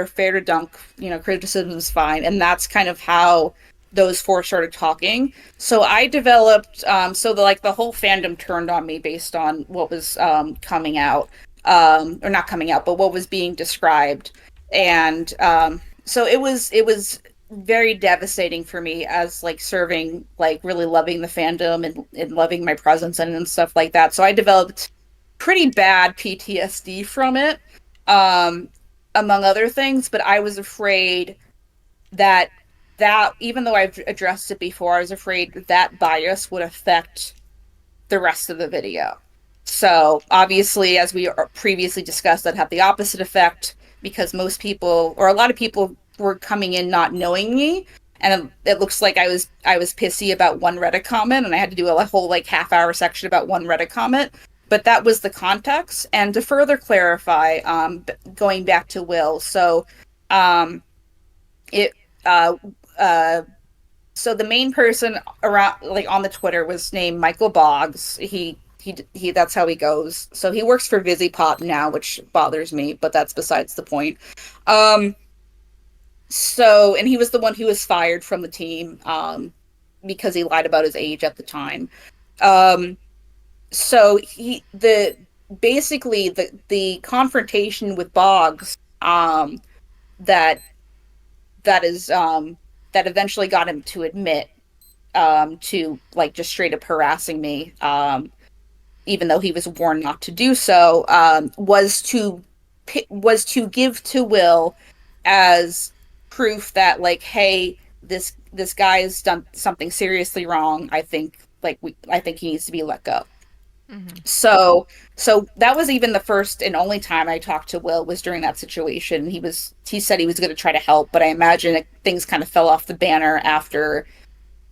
fair to dunk. You know, criticism is fine, and that's kind of how those four started talking. So I developed so the whole fandom turned on me based on what was coming out, or not coming out, but what was being described, and so it was very devastating for me as like serving like really loving the fandom and loving my presence and stuff like that. So I developed pretty bad PTSD from it, um, among other things. But I was afraid that even though I've addressed it before, I was afraid that bias would affect the rest of the video. So obviously, as we previously discussed, that had the opposite effect because most people, or a lot of people, were coming in not knowing me, and it looks like I was pissy about one Reddit comment, and I had to do a whole like half-hour section about one Reddit comment. But that was the context. And to further clarify, going back to Will, so um, it uh, so the main person around like on the Twitter was named Michael Boggs. He that's how he goes. So he works for VisiPop now, which bothers me, but that's besides the point. Um so and he was the one who was fired from the team because he lied about his age at the time. Um so he the basically the confrontation with Boggs that that is that eventually got him to admit to like just straight up harassing me, even though he was warned not to do so, was to give to Will as proof that like, hey, this guy has done something seriously wrong. I think he needs to be let go. Mm-hmm. So that was even the first and only time I talked to Will was during that situation. He said he was going to try to help, but I imagine things kind of fell off the banner after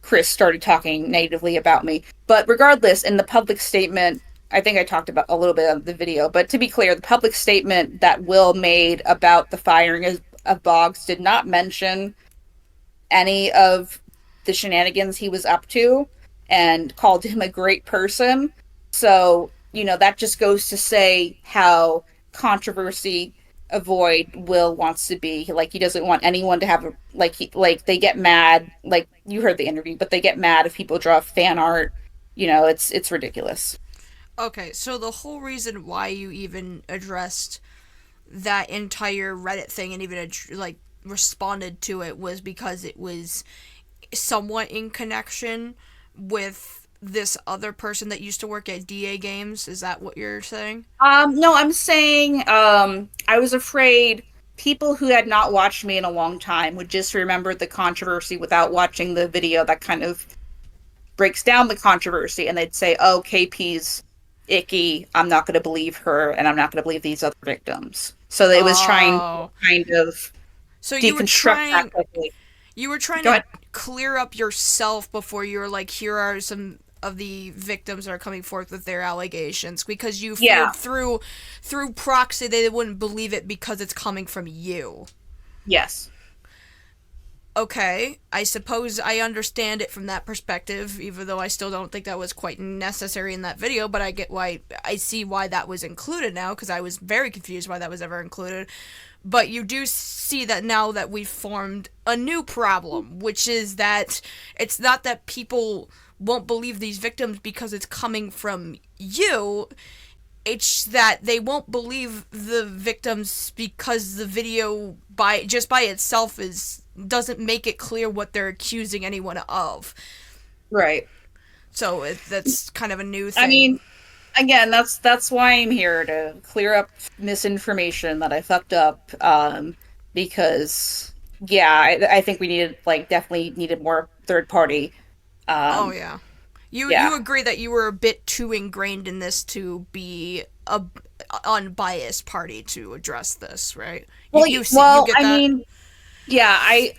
Chris started talking negatively about me. But regardless, in the public statement, I think I talked about a little bit of the video, but to be clear, the public statement that Will made about the firing of Boggs did not mention any of the shenanigans he was up to and called him a great person. So, that just goes to say how controversy avoid Will wants to be. Like he doesn't want anyone to have like they get mad, like you heard the interview, but they get mad if people draw fan art. It's ridiculous. Okay, so the whole reason why you even addressed that entire Reddit thing and even like responded to it was because it was somewhat in connection with this other person that used to work at DA Games. Is that what you're saying? No, I'm saying I was afraid people who had not watched me in a long time would just remember the controversy without watching the video that kind of breaks down the controversy, and they'd say, "Oh, KP's icky. I'm not going to believe her, and I'm not going to believe these other victims." So it was trying to Oh, kind of so deconstruct that quickly. you were trying Go to ahead. clear up yourself before you were like, here are some of the victims that are coming forth with their allegations because you Yeah. feared through proxy they wouldn't believe it because it's coming from you. Yes. Okay, I suppose I understand it from that perspective, even though I still don't think that was quite necessary in that video, but I get why, I see why that was included now, because I was very confused why that was ever included. But you do see that now that we've formed a new problem, which is that it's not that people won't believe these victims because it's coming from you, it's that they won't believe the victims because the video by itself is doesn't make it clear what they're accusing anyone of. Right. So that's kind of a new I thing. mean, again, that's why I'm here to clear up misinformation that I fucked up. Because yeah, I think we needed like definitely needed more third party. Oh Um, yeah. You yeah. agree that you were a bit too ingrained in this to be a unbiased party to address this, right? You Well, get I that? mean, yeah, I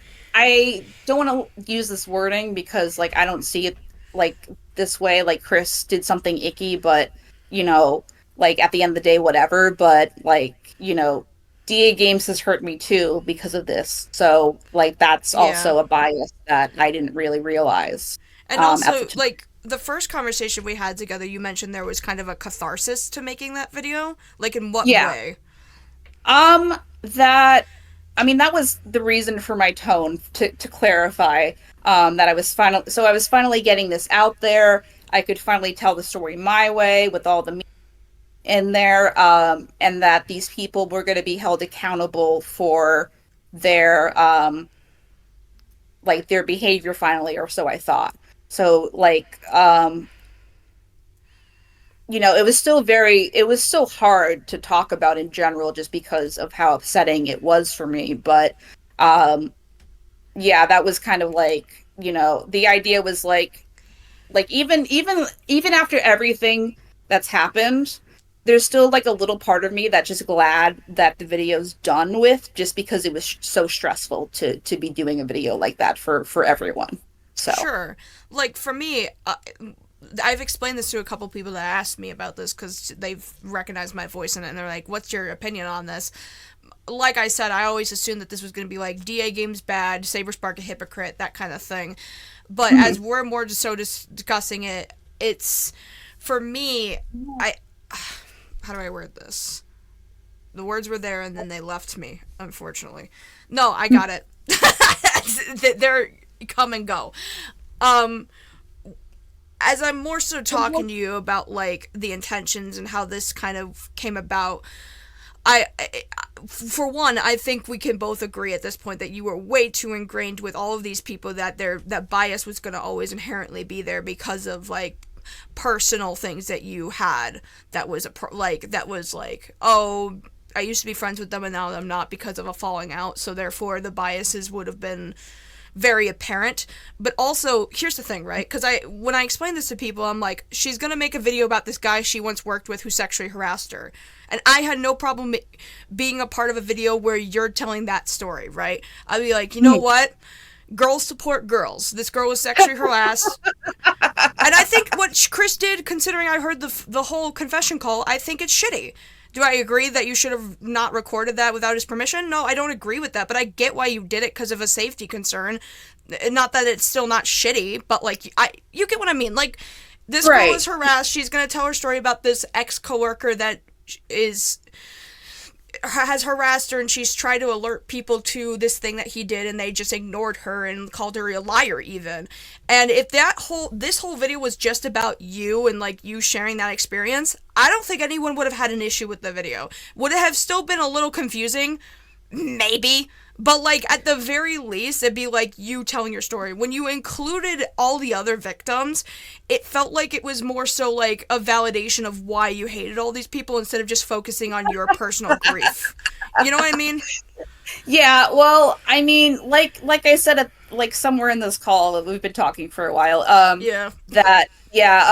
don't want to use this wording because like I don't see it like this way. Like Chris did something icky, but you know, like at the end of the day, whatever. But like DA Games has hurt me too because of this. So like that's Yeah. also a bias that I didn't really realize And at the also, time. like, the first conversation we had together, you mentioned there was kind of a catharsis to making that video. Like, in what Yeah. way? That I mean that was the reason for my tone to clarify that I was finally getting this out there. I could finally tell the story my way with all the me in there and that these people were going to be held accountable for their like their behavior finally or so I thought. So like it was still hard to talk about in general just because of how upsetting it was for me. But um, yeah, that was kind of like, the idea was like even after everything that's happened, there's still like a little part of me that's just glad that the video's done with, just because it was so stressful to be doing a video like that for everyone. So, Sure. Like, for me, I've explained this to a couple people that asked me about this because they've recognized my voice in it and they're like, what's your opinion on this? Like I said, I always assumed that this was going to be like DA Game's bad, Saber Spark a hypocrite, that kind of thing. But as mhm. we're more so discussing it, it's for me. I how do I word this? The words were there and then they left me. Unfortunately, no, I got it. They're come and go. Um, as I'm more so talking to you about like the intentions and how this kind of came about, for one, I think we can both agree at this point that you were way too ingrained with all of these people that that bias was going to always inherently be there because of like personal things that you had that was that was like, oh, I used to be friends with them and now I'm not because of a falling out, so therefore the biases would have been very apparent. But also, here's the thing, right? Because when I explain this to people, I'm like, she's gonna make a video about this guy she once worked with who sexually harassed her, and I had no problem being a part of a video where you're telling that story, right? I'd be like, you know what? Girls support girls. This girl was sexually harassed. And I think what Chris did, considering I heard the whole confession call, I think it's shitty. Do I agree that you should have not recorded that without his permission? No, I don't agree with that, but I get why you did it because of a safety concern. Not that it's still not shitty, but like you get what I mean. Like, this girl is Right. harassed. She's gonna tell her story about this ex coworker that is has harassed her, and she's tried to alert people to this thing that he did, and they just ignored her and called her a liar even. And if this whole video was just about you and like you sharing that experience, I don't think anyone would have had an issue with the video. Would it have still been a little confusing? Maybe. But like at the very least, it'd be like you telling your story. When you included all the other victims, it felt like it was more so like a validation of why you hated all these people instead of just focusing on your personal grief. You know what I mean? Yeah, well, I mean, like I said, like somewhere in this call, we've been talking for a while. Yeah. That yeah,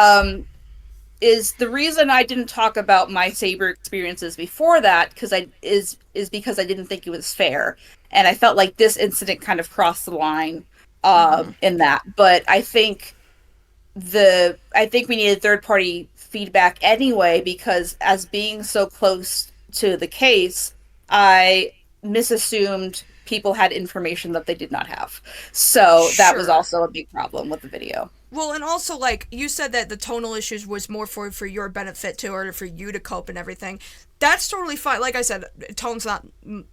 is the reason I didn't talk about my Saber experiences before that because I is because I didn't think it was fair, and I felt like this incident kind of crossed the line in that. But I think we needed third party feedback anyway because as being so close to the case, I misassumed people had information that they did not have. So that was Sure. also a big problem with the video. Well, and also, like, you said that the tonal issues was more for your benefit, too, or for you to cope and everything. That's totally fine. Like I said, tone's not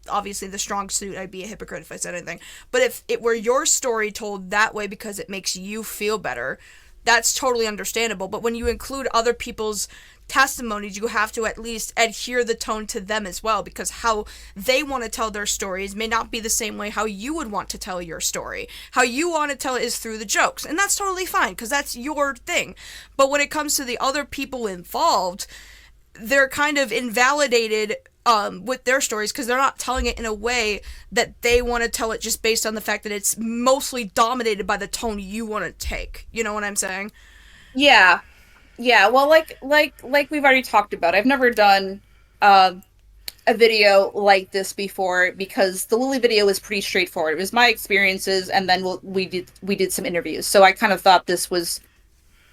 obviously the strong suit. I'd be a hypocrite if I said anything. But if it were your story told that way because it makes you feel better, that's totally understandable. But when you include other people's testimonies, you have to at least adhere the tone to them as well, because how they want to tell their stories may not be the same way how you would want to tell your story. How you want to tell it is through the jokes, and that's totally fine because that's your thing. But when it comes to the other people involved, they're kind of invalidated with their stories because they're not telling it in a way that they want to tell it, just based on the fact that it's mostly dominated by the tone you want to take. You know what I'm saying? Yeah. Yeah, well, like we've already talked about, I've never done uh, a video like this before because the Lily video was pretty straightforward. It was my experiences, and then we did some interviews. So I kind of thought this was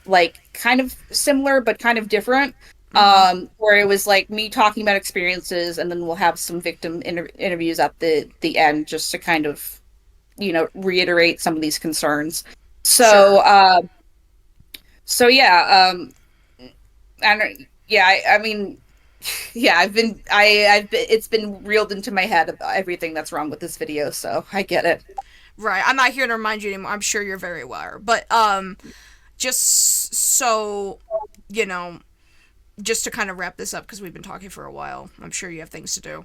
like kind of similar but kind of different. Mm-hmm. Where it was like me talking about experiences, and then we'll have some victim interviews at the end just to kind of reiterate some of these concerns. So Sure. so yeah, and yeah, I mean, yeah, I've been, it's been reeled into my head about everything that's wrong with this video, so I get it. Right. I'm not here to remind you anymore. I'm sure you're very aware. But just so you know, just to kind of wrap this up because we've been talking for a while. I'm sure you have things to do.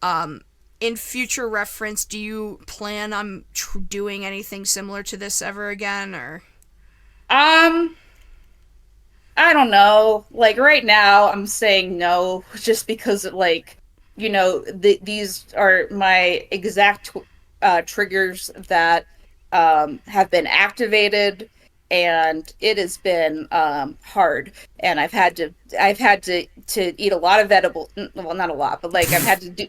Um, in future reference, do you plan on doing anything similar to this ever again, or? Um, I don't know. Like right now, I'm saying no, just because like, these are my exact triggers that have been activated, and it has been hard. And I've had to eat a lot of edible, well, not a lot, but like I've had to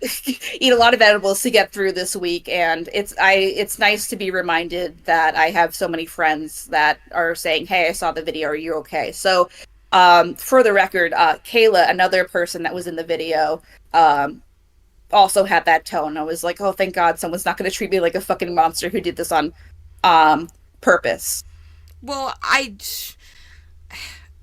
eat a lot of edibles to get through this week. And it's nice to be reminded that I have so many friends that are saying, "Hey, I saw the video. Are you okay?" So for the record, Kayla, another person that was in the video, also had that tone. I was like, oh, thank God someone's not going to treat me like a fucking monster who did this on purpose. Well,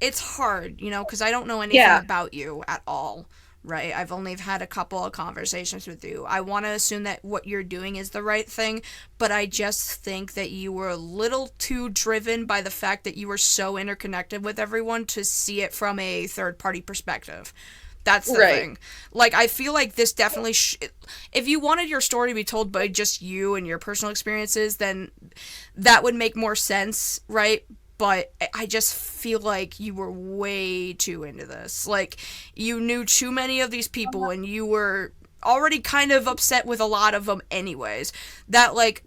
it's hard, because I don't know anything Yeah, about you at all, right? I've only had a couple of conversations with you. I want to assume that what you're doing is the right thing, but I just think that you were a little too driven by the fact that you were so interconnected with everyone to see it from a third party perspective. That's the right. thing. Like, I feel like this definitely if you wanted your story to be told by just you and your personal experiences, then that would make more sense, right? But I just feel like you were way too into this. Like, you knew too many of these people and you were already kind of upset with a lot of them anyways. That, like,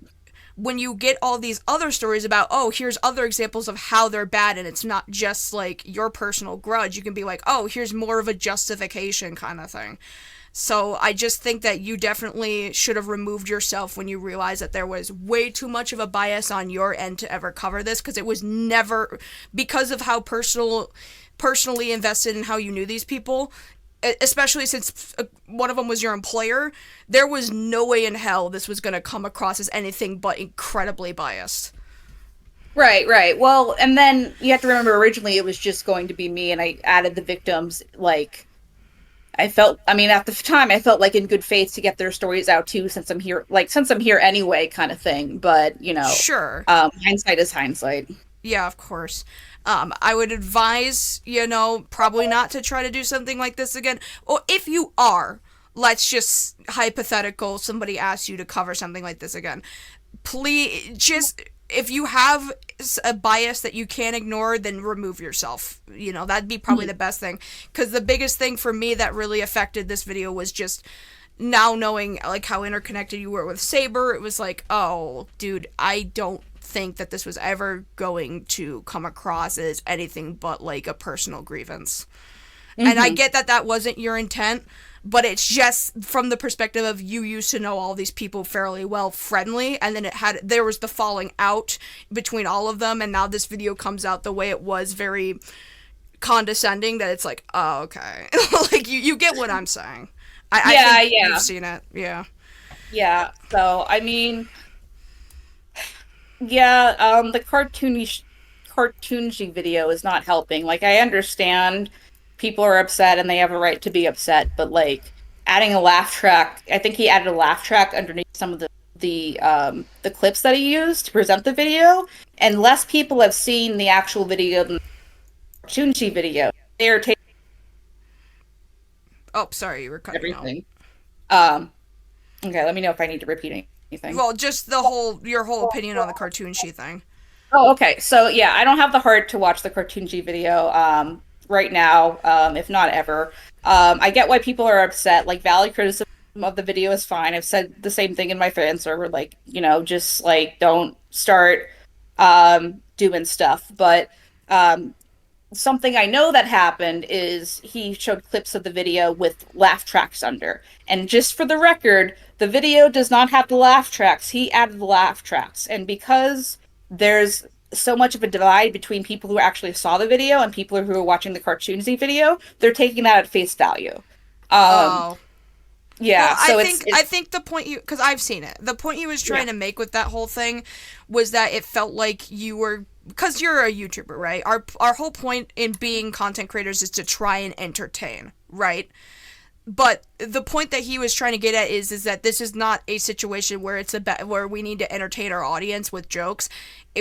when you get all these other stories about, oh, here's other examples of how they're bad, and it's not just like your personal grudge, you can be like, oh, here's more of a justification kind of thing. So I just think that you definitely should have removed yourself when you realized that there was way too much of a bias on your end to ever cover this, because it was never, because of how personally invested in how you knew these people, especially since one of them was your employer. There was no way in hell this was going to come across as anything but incredibly biased. Right, right. Well, and then you have to remember originally it was just going to be me, and I added the victims. Like, I mean, at the time, I felt like in good faith to get their stories out too, since I'm here anyway, kind of thing. But, Sure. hindsight is hindsight. Yeah, of course. I would advise, probably not to try to do something like this again. Or if you are, let's just hypothetical, somebody asks you to cover something like this again. Please, just, if you have a bias that you can't ignore, then remove yourself. That'd be probably the best thing. Because the biggest thing for me that really affected this video was just now knowing, like, how interconnected you were with Saber. It was like, oh, dude, I don't think that this was ever going to come across as anything but like a personal grievance. And I Hmm. get that that wasn't your intent, but it's just from the perspective of you used to know all these people fairly well, friendly, and then there was the falling out between all of them, and now this video comes out the way it was, very condescending, that it's like, oh, okay. Like, you get what I'm saying. I Yeah, think you've yeah. seen it. Yeah. Yeah, so I mean, yeah, the cartoonish video is not helping. Like, I understand people are upset and they have a right to be upset, but like adding a laugh track, I think he added a laugh track underneath some of the clips that he used to present the video, and less people have seen the actual video than the cartoonish video. They are taking Oh, sorry, you were cutting out. everything. Um, okay, let me know if I need to repeat anything. Well, just the whole your whole opinion on the cartoon she thing. Oh, okay. So yeah, I don't have the heart to watch the cartoon G video right now, if not ever. I get why people are upset. Like, valid criticism of the video is fine. I've said the same thing in my fan server, like, just like don't start doing stuff. But um something I know that happened is he showed clips of the video with laugh tracks under. And just for the record, the video does not have the laugh tracks. He added the laugh tracks. And because there's so much of a divide between people who actually saw the video and people who are watching the cartoonsy video, they're taking that at face value. Um, Oh. Well, yeah, I so think I think the point you because I've seen it. The point he was yeah, trying to make with that whole thing was that it felt like you were because you're a YouTuber, right? Our whole point in being content creators is to try and entertain, right? But the point that he was trying to get at is that this is not a situation where where we need to entertain our audience with jokes.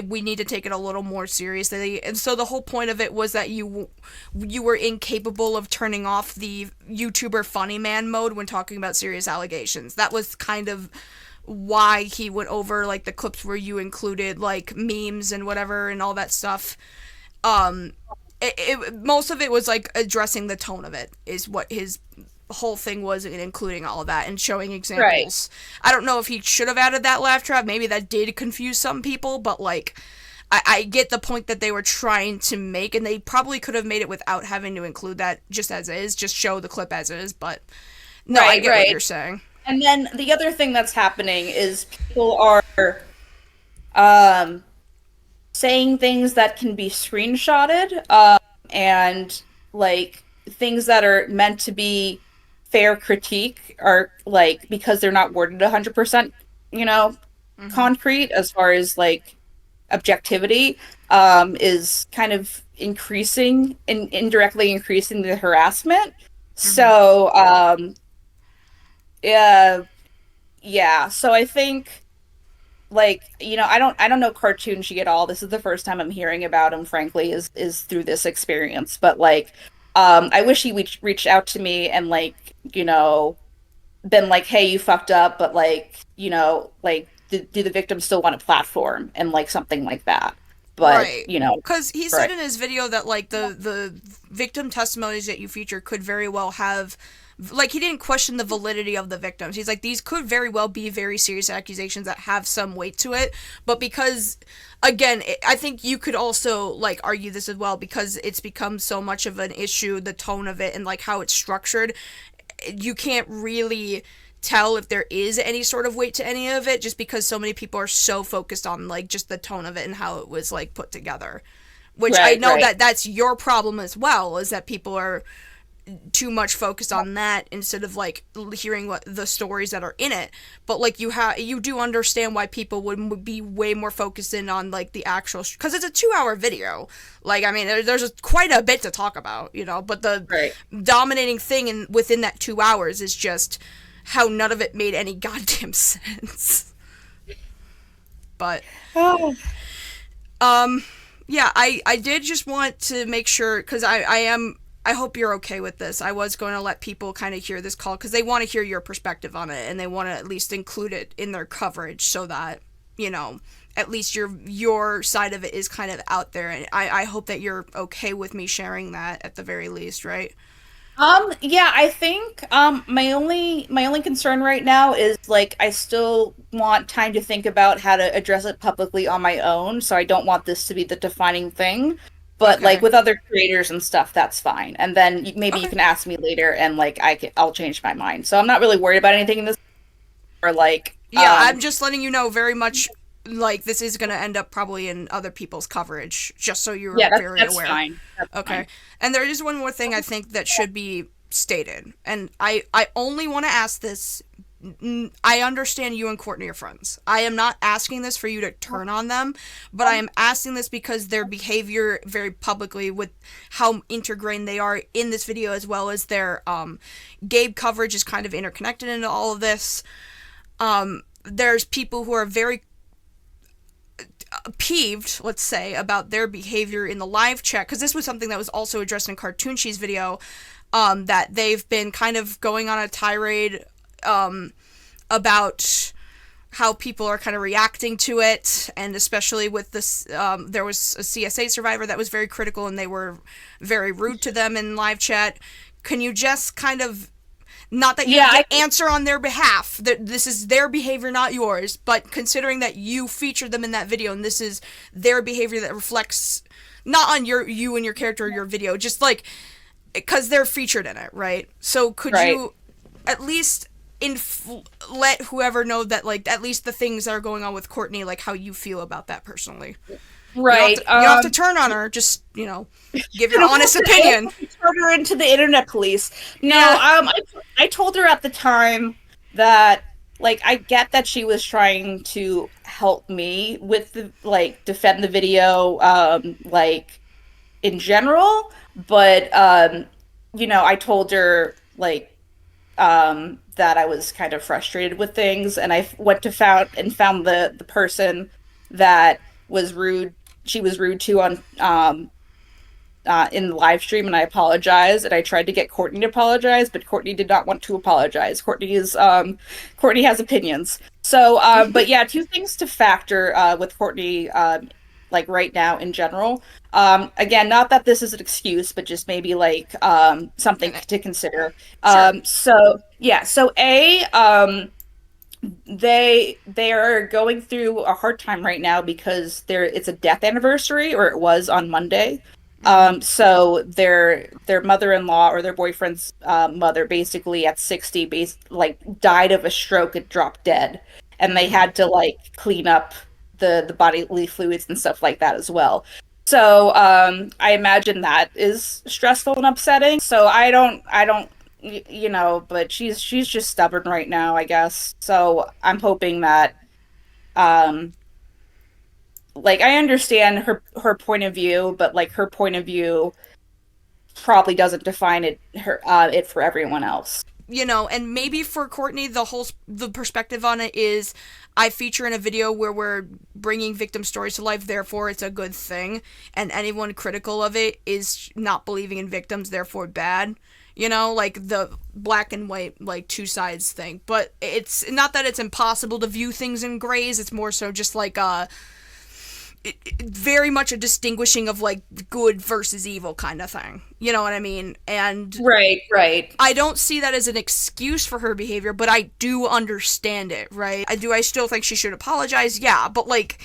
We need to take it a little more seriously. And so the whole point of it was that you were incapable of turning off the YouTuber funny man mode when talking about serious allegations. That was kind of why he went over like the clips where you included like memes and whatever and all that stuff. um Most of it was like addressing the tone of it is what his whole thing was, and including all of that and showing right, examples. I don't know if he should have added that laugh track. Maybe that did confuse some people, but like I get the point that they were trying to make, and they probably could have made it without having to include that just as is, just show the clip as is. But no, I right, get what you're right. saying. And then the other thing that's happening is people are um saying things that can be screenshotted, and like things that are meant to be fair critique are like, because they're not worded 100%, Mm-hmm. concrete as far as like objectivity, is kind of increasing and indirectly increasing the harassment. Mm-hmm. So yeah, yeah, so I think, like, I don't know cartoon at all. This is the first time I'm hearing about him, frankly, is through this experience. But like, I wish he reached out to me and like, been like, hey, you fucked up, but like, like, do the victims still want a platform and like something like that. But Right. you know, Because he said right, in his video that like the victim testimonies that you feature could very well have, like, he didn't question the validity of the victims. He's like, these could very well be very serious accusations that have some weight to it, but because again, I think you could also like argue this as well, because it's become so much of an issue, the tone of it and like how it's structured. You can't really tell if there is any sort of weight to any of it, just because so many people are so focused on like just the tone of it and how it was like put together, which I right, know right, that that's your problem as well, is that people are too much focused on that instead of like hearing what the stories that are in it. But like you do understand why people would be way more focused in on like the actual, because it's a 2 hour video. Like, I mean, there's quite a bit to talk about, but the right. dominating thing within that 2 hours is just how none of it made any goddamn sense. But Oh, um yeah, I did just want to make sure, because I hope you're okay with this. I was going to let people kind of hear this call because they want to hear your perspective on it, and they want to at least include it in their coverage so that, you know, at least your side of it is kind of out there. And I hope that you're okay with me sharing that at the very least, right? yeah, I think my only concern right now is like I still want time to think about how to address it publicly on my own, so I don't want this to be the defining thing. But like Okay. with other creators and stuff, that's fine. And then maybe you Okay. can ask me later and like I'll change my mind. So I'm not really worried about anything in this, or like Yeah, I'm just letting you know very much, like, this is going to end up probably in other people's coverage, just so you're yeah, that's very that's aware. fine. That's Okay. fine. And there is one more thing I think that should be stated. And I only want to ask this I understand you and Courtney are friends. I am not asking this for you to turn on them, but I am asking this because their behavior very publicly with how intergrained they are in this video, as well as their Gabe coverage is kind of interconnected into all of this. There's people who are very peeved, let's say, about their behavior in the live chat, because this was something that was also addressed in Cartoon She's video, that they've been kind of going on a tirade about how people are kind of reacting to it, and especially with this, there was a CSA survivor that was very critical, and they were very rude to them in live chat. Can you just kind of, not that you have to answer on their behalf, that this is their behavior, not yours, but considering that you featured them in that video, and this is their behavior that reflects not on you and your character or your video, just like, because they're featured in it, right? So could you at least let whoever know that, like, at least the things that are going on with Courtney, like, how you feel about that personally? Right. You don't have to turn on her. Just, give your honest opinion. Turn her into the internet police. No, I told her at the time that, like, I get that she was trying to help me with the, like, defend the video, like, in general, but, I told her, like, that I was kind of frustrated with things, and I went to found the person that was rude. She was rude to on in the live stream, and I apologized, and I tried to get Courtney to apologize, but Courtney did not want to apologize. Courtney has opinions. So, but yeah, two things to factor with Courtney, like right now in general. Again, not that this is an excuse, but just maybe like something to consider. Sure. So they are going through a hard time right now because it's a death anniversary, or it was on Monday. So their mother-in-law, or their boyfriend's mother, basically at 60, died of a stroke and dropped dead, and they had to like clean up the bodily fluids and stuff like that as well. So I imagine that is stressful and upsetting. So I don't but she's just stubborn right now, I guess. So I'm hoping that like, I understand her point of view, but like her point of view probably doesn't define it for everyone else. And maybe for Courtney, the perspective on it is, I feature in a video where we're bringing victim stories to life, therefore it's a good thing, and anyone critical of it is not believing in victims, therefore bad. Like the black and white, like, two sides thing. But it's not that it's impossible to view things in grays, it's more so just like very much a distinguishing of, like, good versus evil kind of thing. You know what I mean? And right. I don't see that as an excuse for her behavior, but I do understand it, right? I still think she should apologize? Yeah, but, like,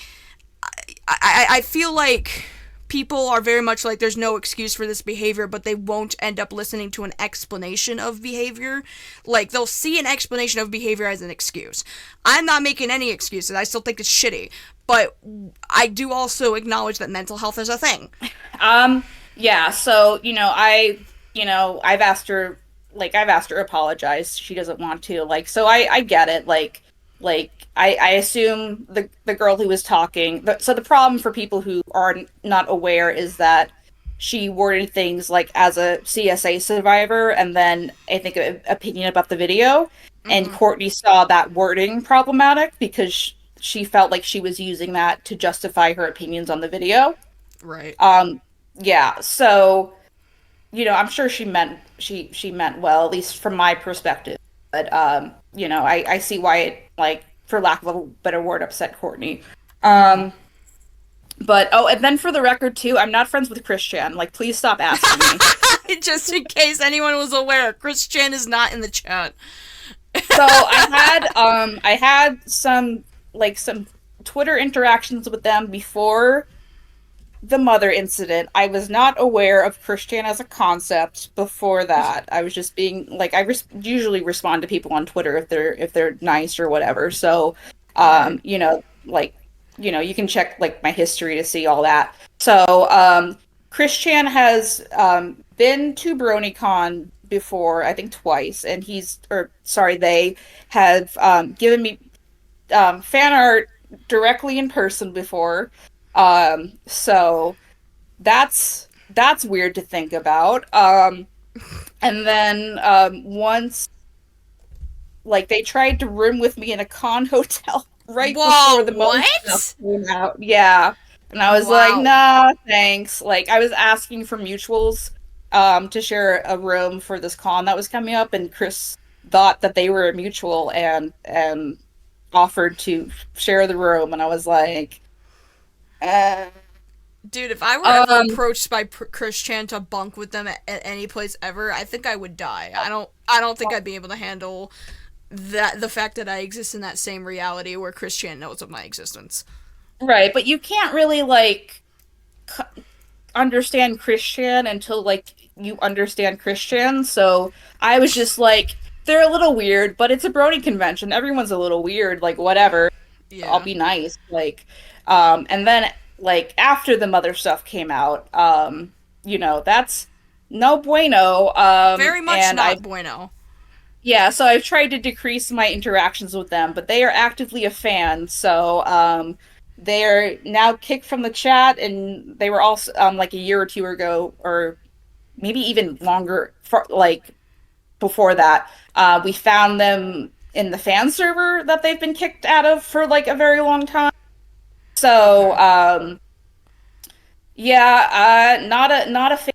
I feel like people are very much like, there's no excuse for this behavior, but they won't end up listening to an explanation of behavior. Like, they'll see an explanation of behavior as an excuse. I'm not making any excuses. I still think it's shitty. But I do also acknowledge that mental health is a thing. Yeah, so, I've asked her to apologize. She doesn't want to. Like, so I get it. I assume the girl who was talking. So the problem for people who are not aware is that she worded things like, as a CSA survivor, and then I think an opinion about the video. Mm-hmm. And Courtney saw that wording problematic because she felt like she was using that to justify her opinions on the video. Right. Yeah. So, I'm sure she meant well, at least from my perspective. But I see why it, like, for lack of a better word, upset Courtney. But and then for the record too, I'm not friends with Christian. Like, please stop asking me. Just in case anyone was aware, Christian is not in the chat. So I had some Twitter interactions with them before the mother incident. I was not aware of Christian as a concept before that. I was just being like, usually respond to people on Twitter if they're nice or whatever. So, you can check like my history to see all that. So, Christian has been to BronyCon before, I think twice, and they have given me fan art directly in person before. So that's weird to think about. And then once, like, they tried to room with me in a con hotel right Whoa, before the most stuff what? came out. Yeah. And I was like, Wow. nah, thanks. Like, I was asking for mutuals to share a room for this con that was coming up, and Chris thought that they were a mutual and offered to share the room, and I was like, uh, Dude, if I were ever um, approached by Chris Chan to bunk with them at any place ever, I think I would die. I don't think I'd be able to handle the fact that I exist in that same reality where Chris Chan knows of my existence. right, but you can't really like understand Christian until like you understand Christian. So I was just like, they're a little weird, but it's a Brony convention. Everyone's a little weird, like whatever. I'll Yeah. be nice. Like, and then like after the mother stuff came out, that's no bueno. Very much And not bueno. so I've tried to decrease my interactions with them, but they are actively a fan. So they are now kicked from the chat, and they were also like a year or two ago, or maybe even longer, for like before that. We found them in the fan server that they've been kicked out of for like a very long time. So Okay. not a fan.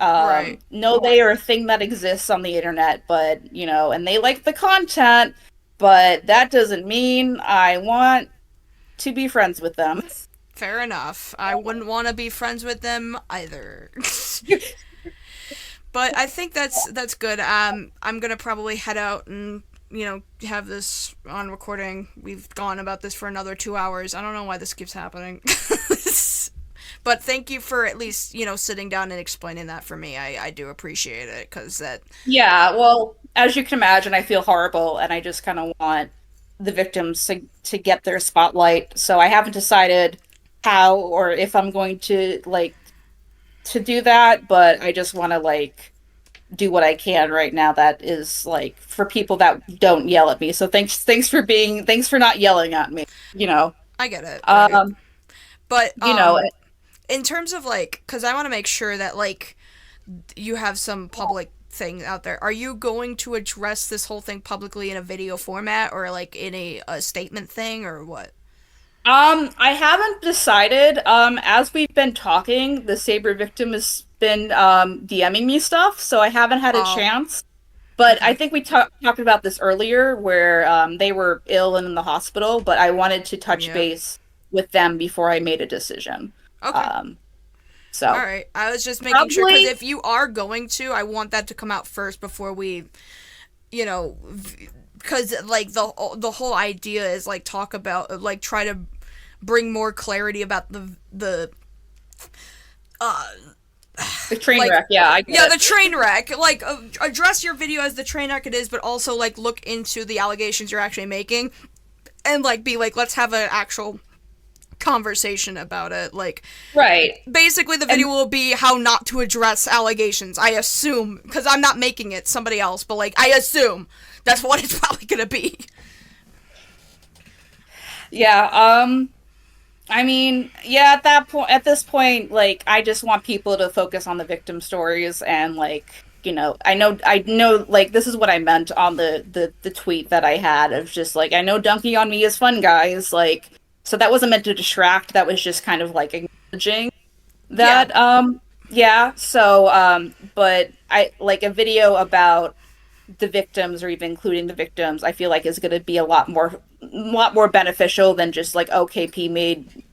Right. No, they are a thing that exists on the internet, but and they like the content, but that doesn't mean I want to be friends with them. Fair enough. I wouldn't want to be friends with them either. But I think that's good. I'm gonna probably head out and have this on recording. We've gone about this for another 2 hours. I don't know why this keeps happening. But thank you for at least sitting down and explaining that for me. I do appreciate it because that. Yeah, well, as you can imagine, I feel horrible, and I just kind of want the victims to get their spotlight. So I haven't decided how or if I'm going to like to do that, but I just want to like do what I can right now that is like for people that don't yell at me. So thanks for not yelling at me, you know. I get it, right? Um, But you know, in terms of like, because I want to make sure that like you have some public thing out there. Are you going to address this whole thing publicly in a video format or like in a statement thing or what? I haven't decided. As we've been talking, the Saber victim has been DMing me stuff, so I haven't had a Oh, chance. But I okay. think we talked about this earlier, where they were ill and in the hospital. But I wanted to touch Yep. base with them before I made a decision. Okay. Um, All so right. I was just making sure because probably, if you are going to, I want that to come out first before we, you know, because like the whole idea is like talk about like try to bring more clarity about the uh the train like wreck. Yeah, I yeah, get the it. train wreck. Like address your video as the train wreck it is, but also like look into the allegations you're actually making and like be like let's have an actual conversation about it. Like Right. basically the And video will be how not to address allegations. I assume because I'm not making it somebody else, but like I assume that's what it's probably gonna be. yeah, I mean, yeah, at this point, like, I just want people to focus on the victim stories and like, I know, like, this is what I meant on the tweet that I had of just like, I know dunking on me is fun, guys. Like, so that wasn't meant to distract. That was just kind of like acknowledging Yeah, that. Yeah. So, but I like a video about the victims or even including the victims, I feel like is going to be a lot more beneficial than just like OKP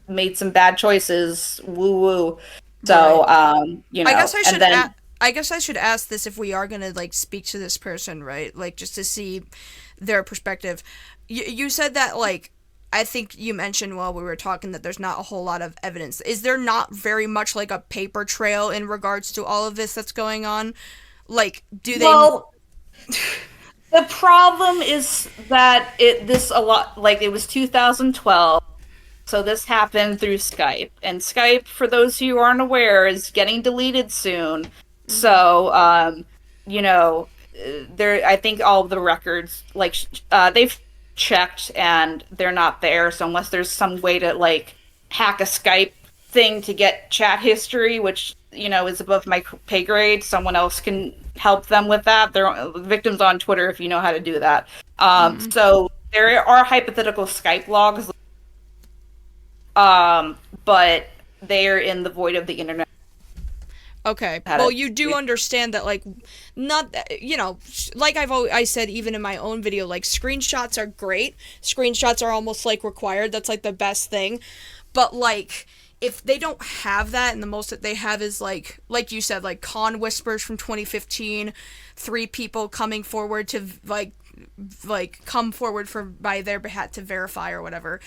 made some bad choices, woo woo. right. So, I guess I and should then I guess I should ask this if we are gonna like speak to this person, right? Like just to see their perspective. You said that like I think you mentioned while we were talking that there's not a whole lot of evidence. Is there not very much like a paper trail in regards to all of this that's going on? Like, do they? well, the problem is that this a lot like it was 2012. So this happened through Skype, and Skype, for those who aren't aware, is getting deleted soon. Mm-hmm. So, you know, there, I think all of the records, like, they've checked and they're not there. So unless there's some way to like hack a Skype thing to get chat history, which, you know, is above my pay grade, someone else can help them with that. They're victims on Twitter if you know how to do that. Mm. So there are hypothetical Skype logs, um, but they're in the void of the internet. Okay. How Well, to, you do understand that, like, not, like I said, even in my own video, like, screenshots are great. Screenshots are almost, like, required. That's, like, the best thing. But, like, if they don't have that, and the most that they have is, like you said, like, con whispers from 2015, three people coming forward to, come forward for by their behalf to verify or whatever.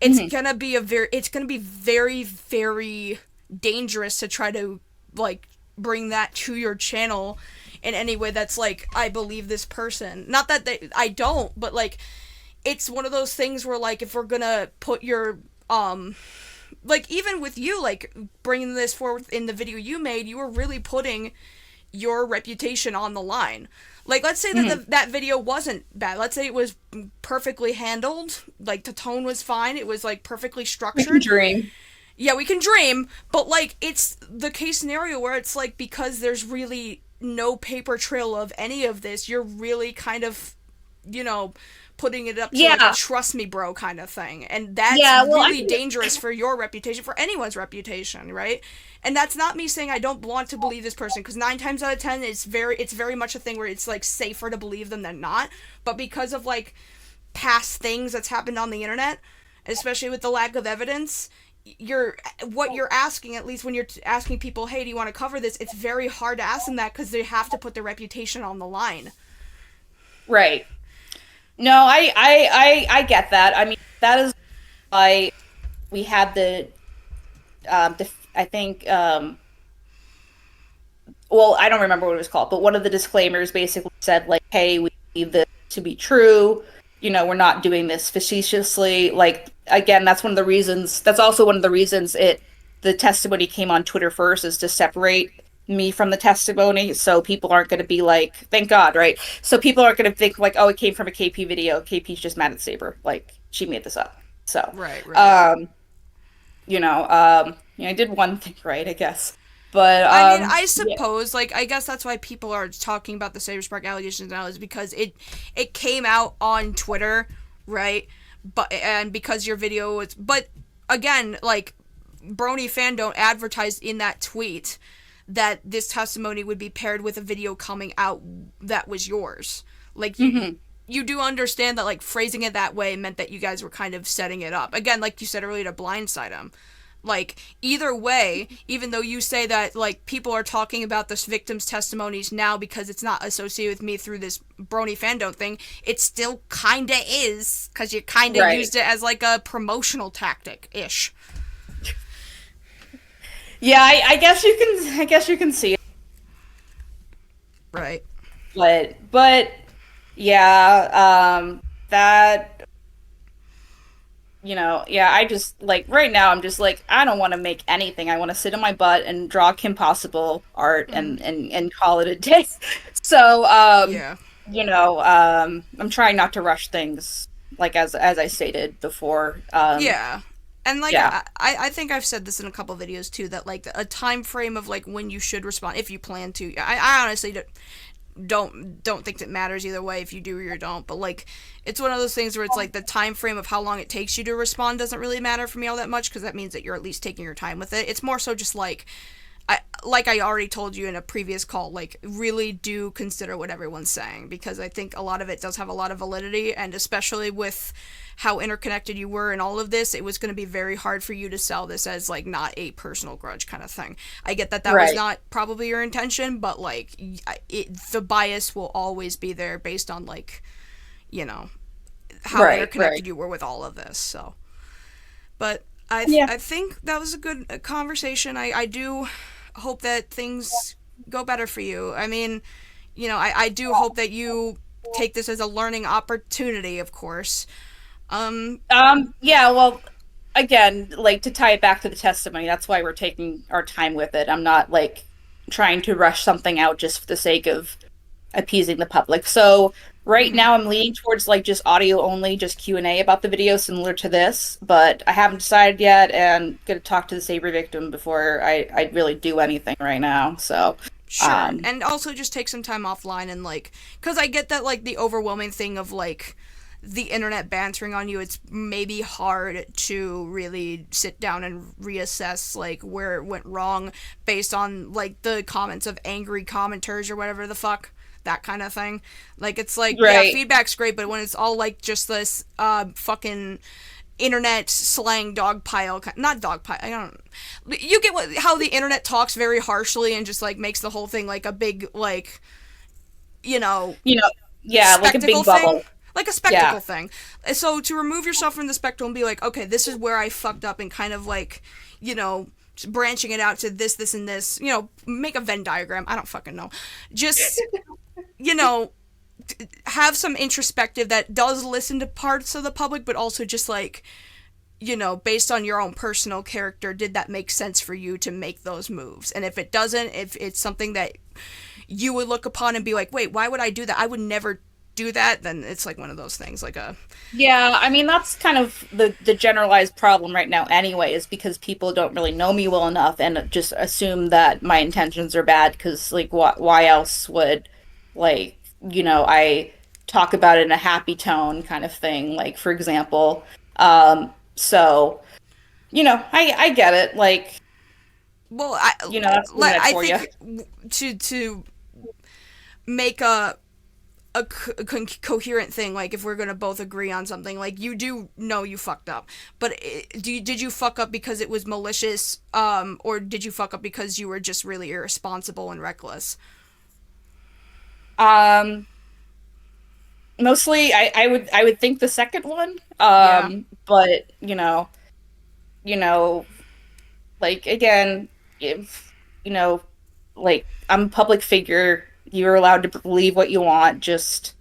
Mhm. It's gonna be very, very dangerous to try to, like, bring that to your channel in any way that's like, I believe this person. Not that I don't, but like, it's one of those things where, like, if we're gonna put your like, even with you, like, bringing this forward in the video you made, you were really putting your reputation on the line. Like, let's say that Mhm. that video wasn't bad. Let's say it was perfectly handled. Like, the tone was fine. It was, like, perfectly We can structured. dream. Yeah, we can dream, but, like, it's the case scenario where it's like, because there's really no paper trail of any of this, you're really kind of, you know, putting it up to, like, a Yeah. trust me bro kind of thing. And that's Yeah, well, really dangerous for your reputation, for anyone's reputation, right? And that's not me saying I don't want to believe this person, because 9 times out of 10 it's very much a thing where it's, like, safer to believe them than not. But because of, like, past things that's happened on the internet, especially with the lack of evidence, you're asking, at least when you're asking people, hey, do you want to cover this, it's very hard to ask them that because they have to put their reputation on the line. right. No, I get that. I mean, that is why we had the I think well, I don't remember what it was called, but one of the disclaimers basically said like, "Hey, we believe this to be true. You know, we're not doing this facetiously." Like, again, that's one of the reasons. That's also one of the reasons the testimony came on Twitter first, is to separate me from the testimony, so people aren't going to be like, "Thank God," right? So people aren't going to think like, "Oh, it came from a KP video. KP's just mad at Saber. Like, she made this up." So, Right, right. um, I did one thing right, I guess. But I mean, I yeah. suppose, like, I guess that's why people are talking about the Saber Spark allegations now, is because it came out on Twitter, right? But, and because your video was, but again, like, Brony Fandom advertised in that tweet that this testimony would be paired with a video coming out that was yours. Like, Hmm. you do understand that, like, phrasing it that way meant that you guys were kind of setting it up. Again, like you said earlier, to blindside him. Like, either way, even though you say that, like, people are talking about this victim's testimonies now because it's not associated with me through this Brony Fandom thing, it still kinda is, because you kinda Right. used it as, like, a promotional tactic-ish. Yeah, I guess you can see it. Right. But yeah, that, yeah, I just like right now I'm just like, I don't want to make anything. I want to sit on my butt and draw Kim Possible art Mm-hmm. and call it a day. So, Yeah. I'm trying not to rush things, like as I stated before. Yeah. And, like, Yeah. I think I've said this in a couple videos too, that, like, a time frame of, like, when you should respond, if you plan to. I honestly don't think it matters either way if you do or you don't, but, like, it's one of those things where it's like the time frame of how long it takes you to respond doesn't really matter for me all that much, because that means that you're at least taking your time with it. It's more so just like, I already told you in a previous call, like, really do consider what everyone's saying, because I think a lot of it does have a lot of validity, and especially with how interconnected you were in all of this, it was going to be very hard for you to sell this as, like, not a personal grudge kind of thing. I get that that was Right. not probably your intention, but, like, the bias will always be there based on, like, you know, how Right. Right. interconnected you were with all of this. So, but I Yeah. I think that was a good conversation. I do hope that things go better for you. I mean, I do hope that you take this as a learning opportunity, of course. Yeah, well, again, like, to tie it back to the testimony, that's why we're taking our time with it. I'm not like trying to rush something out just for the sake of appeasing the public. So right Hmm. now I'm leaning towards like just audio only, just Q&A about the video similar to this, but I haven't decided yet and gonna talk to the Saber victim before I really do anything right now. So Sure, um and also just take some time offline and like, because I get that like the overwhelming thing of like the internet bantering on you, it's maybe hard to really sit down and reassess like where it went wrong based on like the comments of angry commenters or whatever the fuck, that kind of thing. Like it's like, yeah, right. feedback's great, but when it's all like just this fucking internet slang dog pile, not dog pile, I don't, you get how the internet talks very harshly and just like makes the whole thing like a big like, you know, You know, yeah, like a spectacle big thing, bubble. like a Yeah. spectacle thing. So to remove yourself from the spectacle and be like, okay, this is where I fucked up, and kind of like, you know, branching it out to this and this, you know, make a Venn diagram, I don't fucking know, just, you know, have some introspective that does listen to parts of the public, but also just like, you know, based on your own personal character, did that make sense for you to make those moves? And if it doesn't, if it's something that you would look upon and be like, wait, why would I do that? I would never do that. Then it's like one of those things, like a, Yeah, I mean that's kind of the generalized problem right now anyway, is because people don't really know me well enough and just assume that my intentions are bad because like why else would like I talk about it in a happy tone kind of thing, like for example. So I get it, like well, I that's the internet I for you. think to make a coherent thing, like if we're gonna both agree on something, like you do know you fucked up, but did you fuck up because it was malicious, or did you fuck up because you were just really irresponsible and reckless? Um, Mostly I would think the second one. Yeah. But you know, like again, if like I'm a public figure, you're allowed to believe what you want, just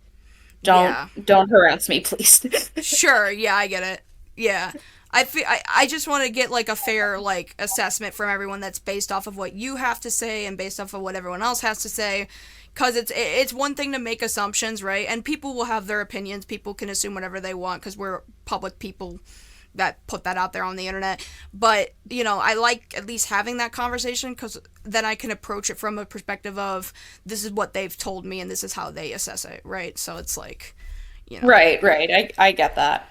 don't Yeah. don't harass me, please. Sure, yeah, I get it. Yeah. I just want to get like a fair like assessment from everyone that's based off of what you have to say and based off of what everyone else has to say, cuz it's one thing to make assumptions, right? And people will have their opinions. People can assume whatever they want cuz we're public people that put that out there on the internet. But, you know, I like at least having that conversation cuz then I can approach it from a perspective of this is what they've told me and this is how they assess it, right? So it's like, you know. Right, right. I get that.